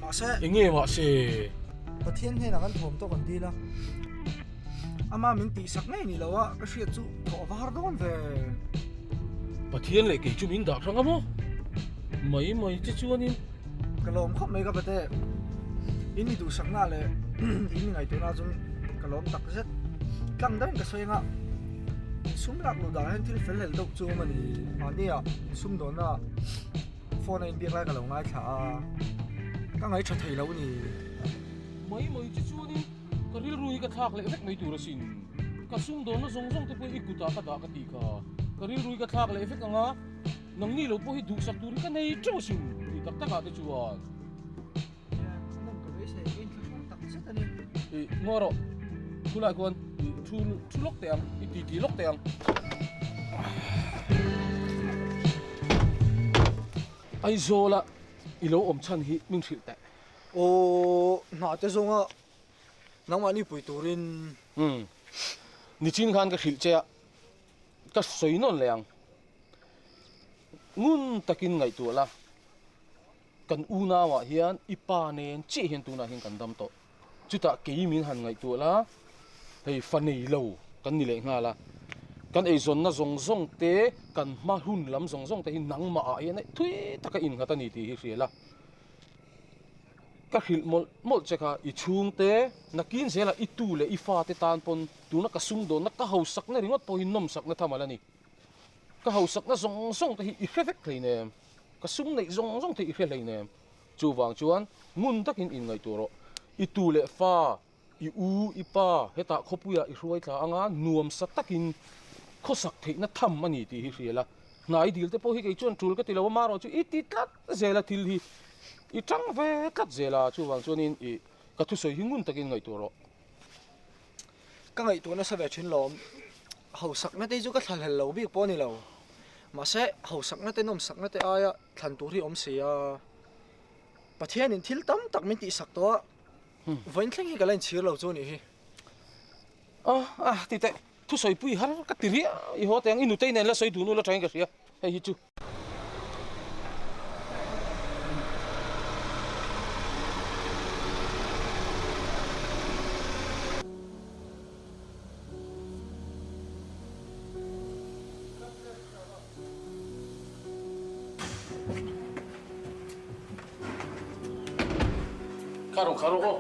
ma se inge wa se pathian he na kan thom to kan di la ama min ti sak nei ni lawa ka hria chu tho var don ve pathian le ke chu min da thanga mo mai chu chuanin kalom khop mai ka bate ini du sak na le ini ngai tu na chung kalom tak zet căng đấy cái xoay ngã súng lạc lụt đá hen thì phải lên độc chú mà đi à súng đó na phone này biết lại cái lồng ngay thả các ngày chợt thấy lâu nè mấy chứ chú đi cái rìu rùi cái thác lại vết mấy tuổi rồi xin cái súng đó nó giống cái bôi ít cụt cái đá cái tì cái rìu rùi cái thác lại vết cái ngã nông ni lộc bôi đủ sạch tuổi cái này trâu xin thì tất cả cái chú à ngô rồi thu lại con thu lốc tiền tí lốc tiền ai zo la ilo om chan hi ming thil ta ô na te zonga nang mani pui turin ni chin khan ka thil che ka soi non leang ngun takin ngai tu la kan una wa hian ipa nen chi hian tu na hin kan dam to chuta ke min han ngai tu la hei fanei lo kan ni le nga la kan ei zon na zong te kan ma hun lam zong te hin nang ma a ye nei thui taka in nga ta ni ti hi riela ka hil mol cheka I chung te nakin zela I tu le I fa te tan pon tu na ka sung do na ka hau sak na ringot po hin nom sak na thamala ni ka hau sak na zong te hi I fek klei ne ka sung nei zong te I fe lei ne chu wang chuan ngun takin in ngai tu ro I tu le fa I u ipa heta khopuya I ruai tla anga nuam sak takin khosak thei na tham ani ti hi riela ngai dil te po hi ke chuan tul ka tilawa maro chu I ti tlat zela til hi I tang ve kat zela chu wang chuanin I ka thu soi hingun takin ngai tu ro ka ngai tu na sa ve chin lom hau sak na te chu ka thal hel lo bi po ni lo ma se hau sak na te nom sak na te aya thlan tur hi om se ya pathian in thil tam tak min ti sak to voin thleng hi ka lain chir lo chu ni hi ti te thu soi pui har ka tiri I ho teng inu te nen la soi du nu la train ka ria hei hi chu Karo o.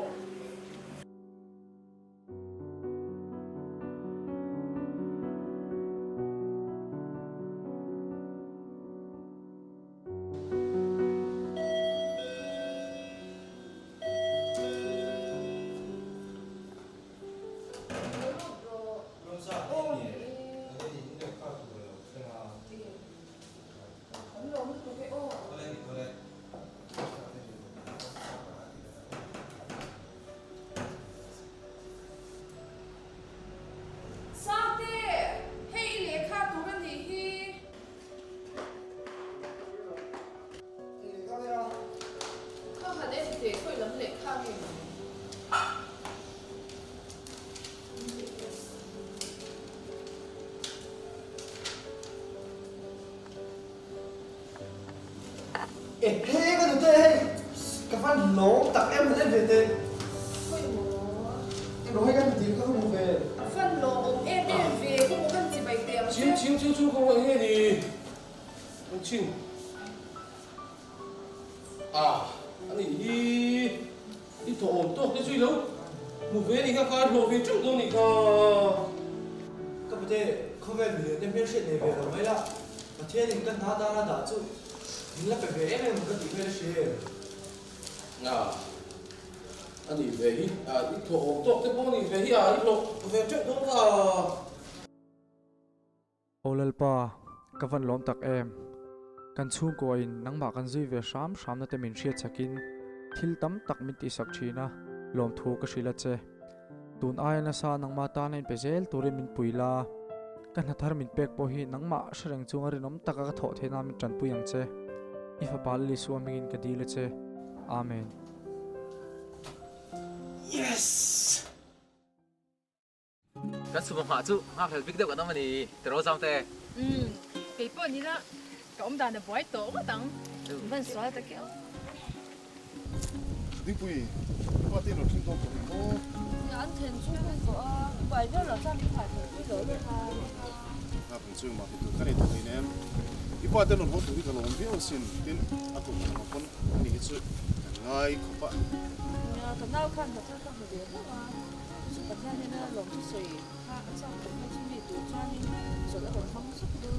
Hey, cái thứ tê, cái văn lố tặng em lên về tê. Em nói cái gì các không về. Phân lô em đem về không có cần gì bày tiệm. Chín không phải nghe gì. Ông chín. Anh đi thổ ổn tốt cái suy lâu. Một về thì các lộ về trước đâu này cả. Các bạn tê, không về về em biết chuyện này về rồi mấy là. Mà thế thì cần thả ta ra đã chứ. Mình là phải về em một cái gì về chuyện. Anh đi về đi thổ ổn tốt cái bông này về đi đi lộ về trước đâu cả. Olalpa, các văn lom tắc em. Kan chung ko in nang ma kan zui ve sham na te min hriat chakin thil tam tak min ti sak thina lom thu ka hrila che tun ai na sa nang ma ta nen pezel turin min puila kan hathar min pek po hi nang ma shreng chunga rinom taka ka tho thena min tran puyang che ifa pal li su amingin ka dile che amen. Yes. Kan su ma chu ha phel big deuh ka dam ani tro jam te Cái bọn này là cái ông đàn là bói tổ quá tặng vẫn xóa ta kéo đi bùi qua tiền nó xin tôi cũng có anh thèm xuống con của bài viết là sao phải cái lỗi này ha phần chương mà thì cái này tôi thấy em đi qua tiền nó hốt tụi cái lòng biết xin tiền à cũng mà con đi hết chuyện ngay không bạn thật nào khăn thật không được đấy mà sự bản thân nên là lòng chút sỉ ha cái sao cũngไม่chuẩn bị đủ cho nên rồi lại còn không sức luôn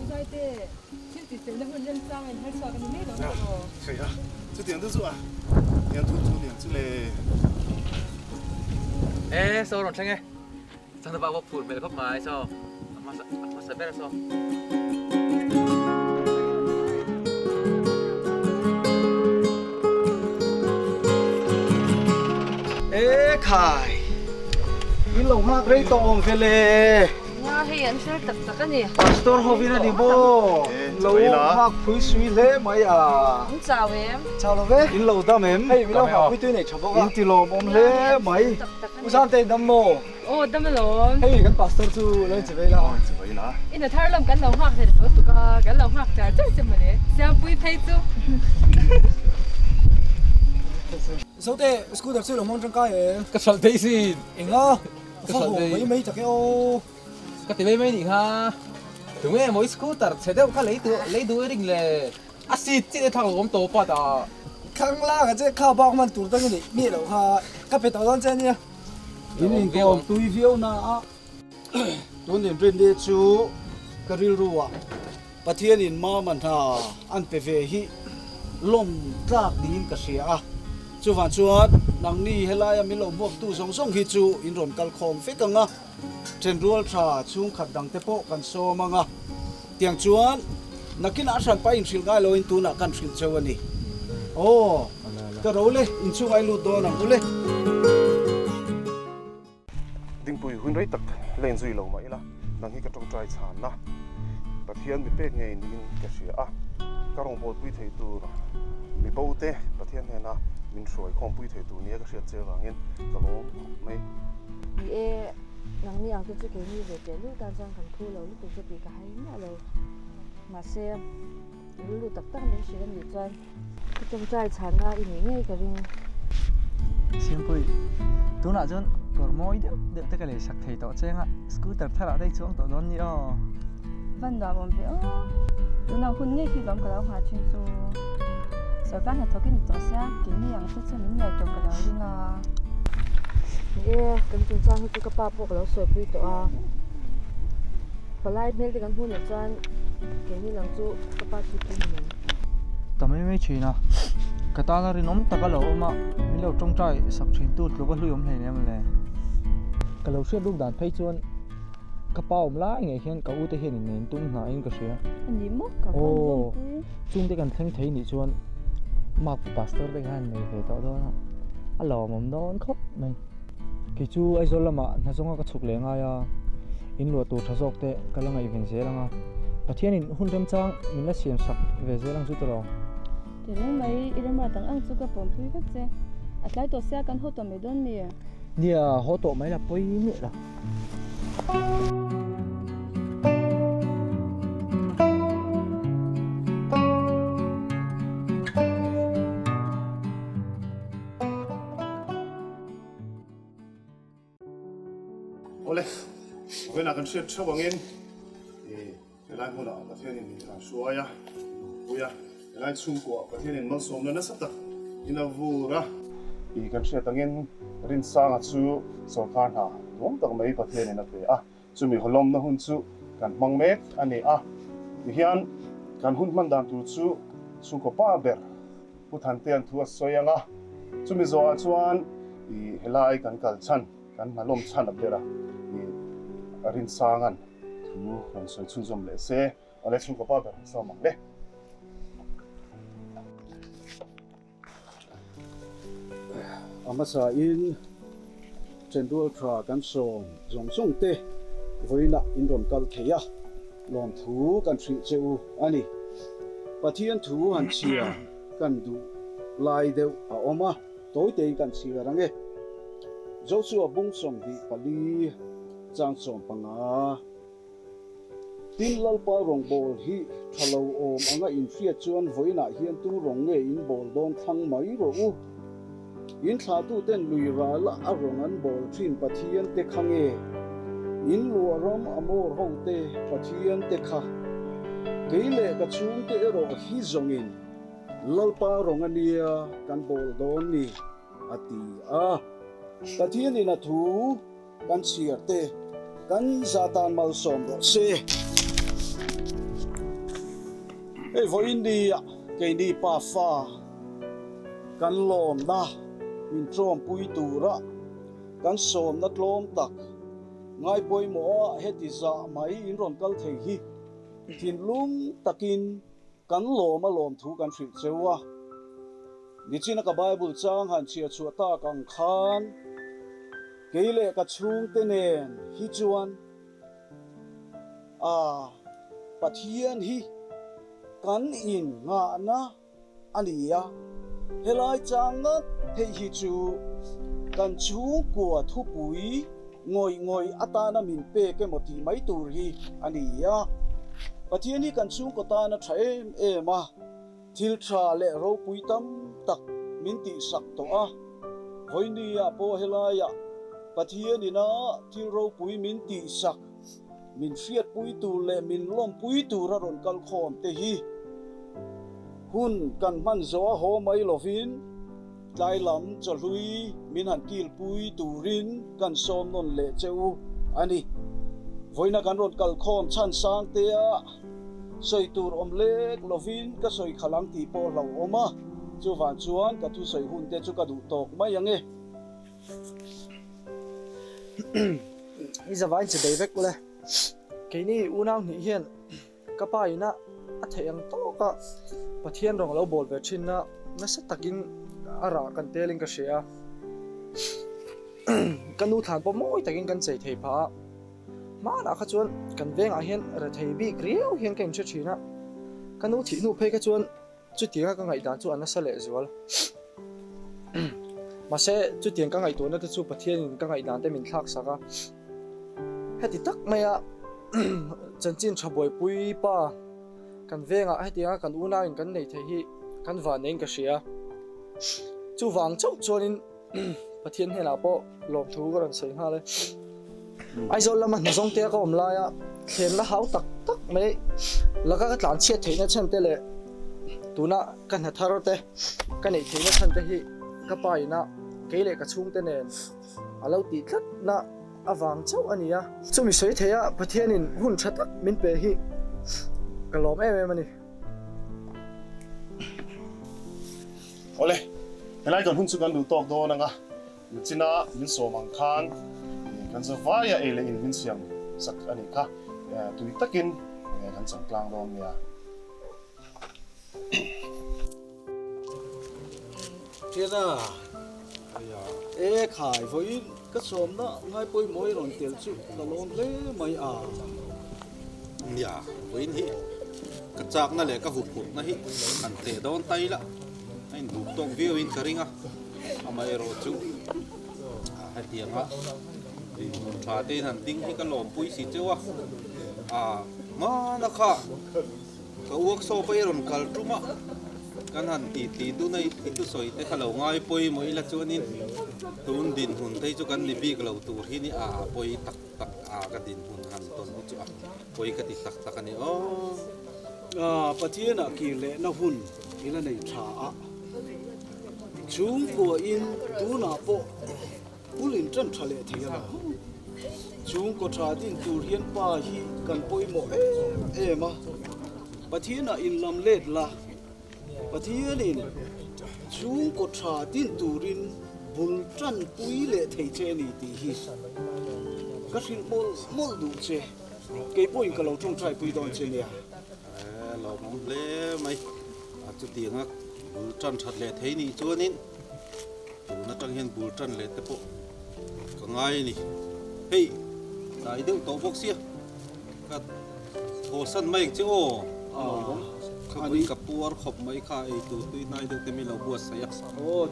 cái thế chính thì sẽ là một nhân sang mình hay sao cái này đó khay à chứ tiền tôi dụ à tiền thu tiền chứ lệ ê sao rồi nghe sang tập vào phụt mày là mai sao mà sợ biết là sao Ê khai in lồng hạc rây tôm phê lê nha hay anh sẽ tập tập cái gì Pastor Hovina đi bố lồng hạc phui suy lê mấy không chào em chào lâu về in lồng tâm em hay lồng hạc phui tươi này chào bố in tì lồng ôm lê mấy usan tên đâm mồ đâm lộn hay cái pastor chu lên chỉ về là in là thar lồng cái lồng hoặc thì tụi cái lồng hoặc trả chắc chắn mà đấy xem vui thấy chứ số tệ school đặc sư lồng mong trong cái ấy cái sợi dây gì anh á phong hồ mấy chắc cái ô cái tiền mấy nhỉ ha chúng em mỗi scooter sẽ đâu cái lấy đuôi đình lệ axit chỉ thằng gom tổ pa đó khang la cái chế khao bao man tụt cái này biết đâu ha cái phải tao đón chân nha ini ko tui viu na tun din rin de chu karil ruwa pathian in ma man tha an pe ve hi lom trak din ka sia chu van chuan nang ni helai mi lo bok tu song song hi chu in ron kal khom fe kanga chen rual tha chung khat dang te po kan so manga tiang chuan nakin a san pa in sil gai lo in tu na kan sil chawani o ka role in chu ai lu do na ule ding pui hun rei tak len zui lo mai la nang hi ka tong trai chan na pathian mi pek ngei nin ka sia a ka rong bol pui thei tu mi bo te pathian he na min roi khom pui thei tu nia ka hriat che wangin ka lom mai ni e nang ni ang tu chu ke ni ve te lu tan chang kan khu lo lu tu chu pi ka hai na lo ma se lu tak tak min siram ni chuan ki chom chai chan na i ni nge ka ring xiêm pui tu nãy chân cor môi được tất cả les sắc thầy tỏ chén á scooter thà đây xuống tỏ đón nhỉ văn đó bọn béo tụi nào hun nghe khi đón cái đó hòa chuyên số sở can là thằng cái tỏ xe cái này yang rất chân nhảy trong cái đó đi ngà ni e kan chum chang chu ka pa pok lo soi pui to a palai mel te kan hun le chuan ke ni lang chu ka pa chu ki ni tao mấy chuyện à cái ta là rinom ta cái lẩu mà mình lẩu trong trái sắp chuyển tụt lẩu cái lưỡi này nè mà lẽ cái lẩu xuyên lúc đàn thấy chuan cái bao lá ngày hiện cái u tê hiện nền tung nãy anh cái gì anh đi mất cả ô chung tê cần thấy thấy nị chuan mặc pastor tê gan này về tao đó à lẩu mầm đó khóc này cái chú ai rồi mà nó giống cái chụp lẽ ngay à in lụa tụt tháo tê cái là ngày về dễ lắm à và thiên in hun đêm trang mình là xiêm sập về dễ lắm chút rồi thì lúc mấy ít mà tăng ăn sugar pomp pui các chế à lại tổ xe căn hộ tổ mấy đón mì nia hộ tổ mấy là pui nữa là ole when I can share trouble in cái lại mua nào pathian in là xua ya uya lại chung của pathian in mang som na sắp tak ina vura i kan share tangin rin sang chu so khan ha rom tak mai pathian in ate a chu mi holom na hun chu kan mang mek ani a hian kan hun man dan tu chu chung ko pa ber puthan tian thu soyanga chu mi zo chuan i helai kan kal chan kan malom chan abera i rin sangan thu kan soi chun zom le se ale chung ko pa ber so mang le amasa in chendul tra kan som zong zong te voina in ron kal theya lom thu kan thri cheu ani pathian thu han chia kan du lai deu a oma toi te kan chia range joshua bung som di pali chang som panga tin lal pa rong bol hi thalo om anga in fia chuan voina hian tu rong nge in bol dong thang mai ro u in thla tu ten lui ra la a rong an bol thin pathian te khange in lua rom amor ho te pathian te kha keile ka chung te ro hi zongin lalpa rong ania kan bol don ni ati a pathian ina thu kan siar te kan zatan mal som ro se e vo india ke ni pa fa kan lom da min trom pui tura kan som na tlom tak ngai poi mo heti za mai in ron kal thei hi thin lum takin kan lom a lom thu kan thri chewa ni china ka bible chang han chia chu ta kang khan keile ka chung te nen hi chuan a pathian hi kan in nga na ania helai chang na thei hi chu kan chu kwa thu pui ngoi ngoi atana min pe ke moti mai tur hi ania pathian hi kan chung ko ta na thaem ema thil tha le ro pui tam tak min ti sak to a hoinia po helaya pathian ina thil ro pui min ti sak min fiat pui tu le min lom pui tu ra ron kal khom te hi hun kan man zo ho mai lovin tlai lam chalui min han kil pui turin kan som non le cheu ani voina kan ron kal khom chan sang te a soi tur om lek lovin ka soi khalang ti po lo oma chu van chuan ka thu soi hun te chu ka du tok mai ange is a vine today vek le cái này u nào nhỉ hiện các bài na à thấy anh to cả pathian rong lo bol về trên na nó sẽ takin ara kan telling ka share kan u than po moi takin kan chei thei pha ma na kha chuan kan veng a hian ra thei bi griu hian kan che china kan u thi nu phei ka chuan chút tiếng các ngày đàn chú anh sẽ lệ rồi mà sẽ chút tiếng các ngày tối nó chú bát thiên các ngày đàn để mình thắc sao hết thì tắc mày à chân chín chập bồi bùi ba kan venga hết tiếng kan una in kan nei thấy hi kan van nên cái gì chú vàng chốc cho nên bát thiên hay là bộ lồng thú cái lần sinh ha đấy ai rồi làm mà giống tia có om lai à khen là háo tắc tắc mấy là các làn chết thấy nó chân tê lệ tu na kan ha tharo te kan nei thấy nó chân tê hi cái bài na cái lệ cái chung tê nè alo tí thắt na avang chau ani a chumi sei the a pathian in hun thatak min pe hi kalom em ani ole helai kan hun chu kan du tok do na nga china min so mang khan kan za vaya ele in min siam sak ani kha tui takin kan chang tlang dom nia Tira ê khai với cái xóm đó ngay bôi môi rồi tiền chịu là lon lê mày à nhà với hi cái chắc nó lại cái hụt hụt nó hi ăn tệ đón tay là anh đủ tông view in cái ring à mà rồi chú hai tiếng á phá tên hành tinh thì cái lồng bụi xịt chứ mà nó khá cái uống sô bây rồi cả chú mà kan han ti tu nei tu soi te khalo ngai poi moi la chuanin tun din hun thei chu kan ni bi glo tur hi ni poi tak tak ka din hun han ton chu poi ka ti tak tak ani pathian a ki le na hun ila nei tha a chung ko in tu na po ulin tran thale thela chung ko tha din tur hian pa hi kan poi mo ma pathian a in lam let la pathian in chung ko tha tin turin bul tran pui le thei che ni ti hi ka sin mol du che ke point ka lo chung trai pui don che nia lo mong le mai chu tiếng á bul tran that le thei ni chuanin tu na tang hian bul tran le te po ka ngai ni hei dai deu to box sia ka ho san mai che o khami kapur khop mai kha ei tu tui nai de te mi lo bua sa ya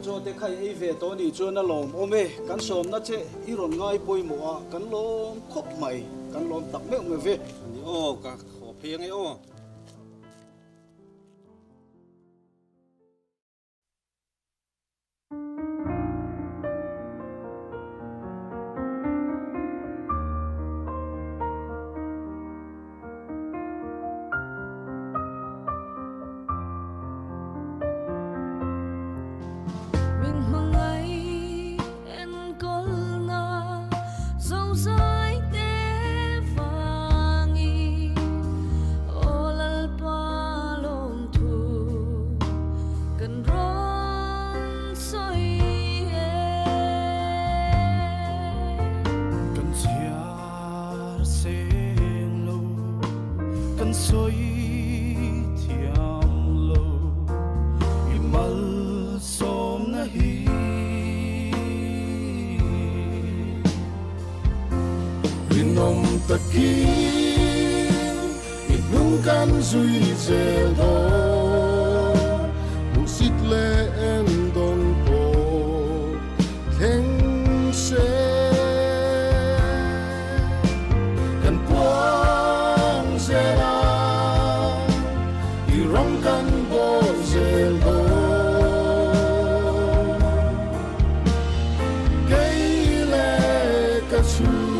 cho te khai ei ve to ni chu na lom ome kan som na che i ron ngai poi mo a kan lom khop mai kan lom tak me ve ni ka kho pheng ei Duy dèo đó một xít lệ em đồn bộ thèn xe cần quang dè la y rong cần bộ dè đó cây lệ cả chu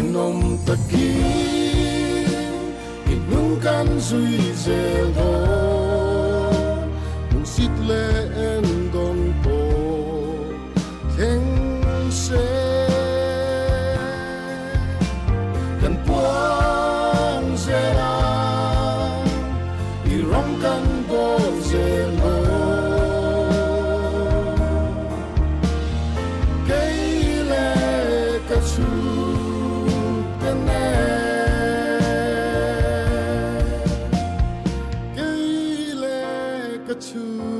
tên nom ta kim inung kan duy dèo đó nung xít lệ em đồn bộ thèn xe cần quang dè la y rong cần bộ dè lo cây lệ cả chu chu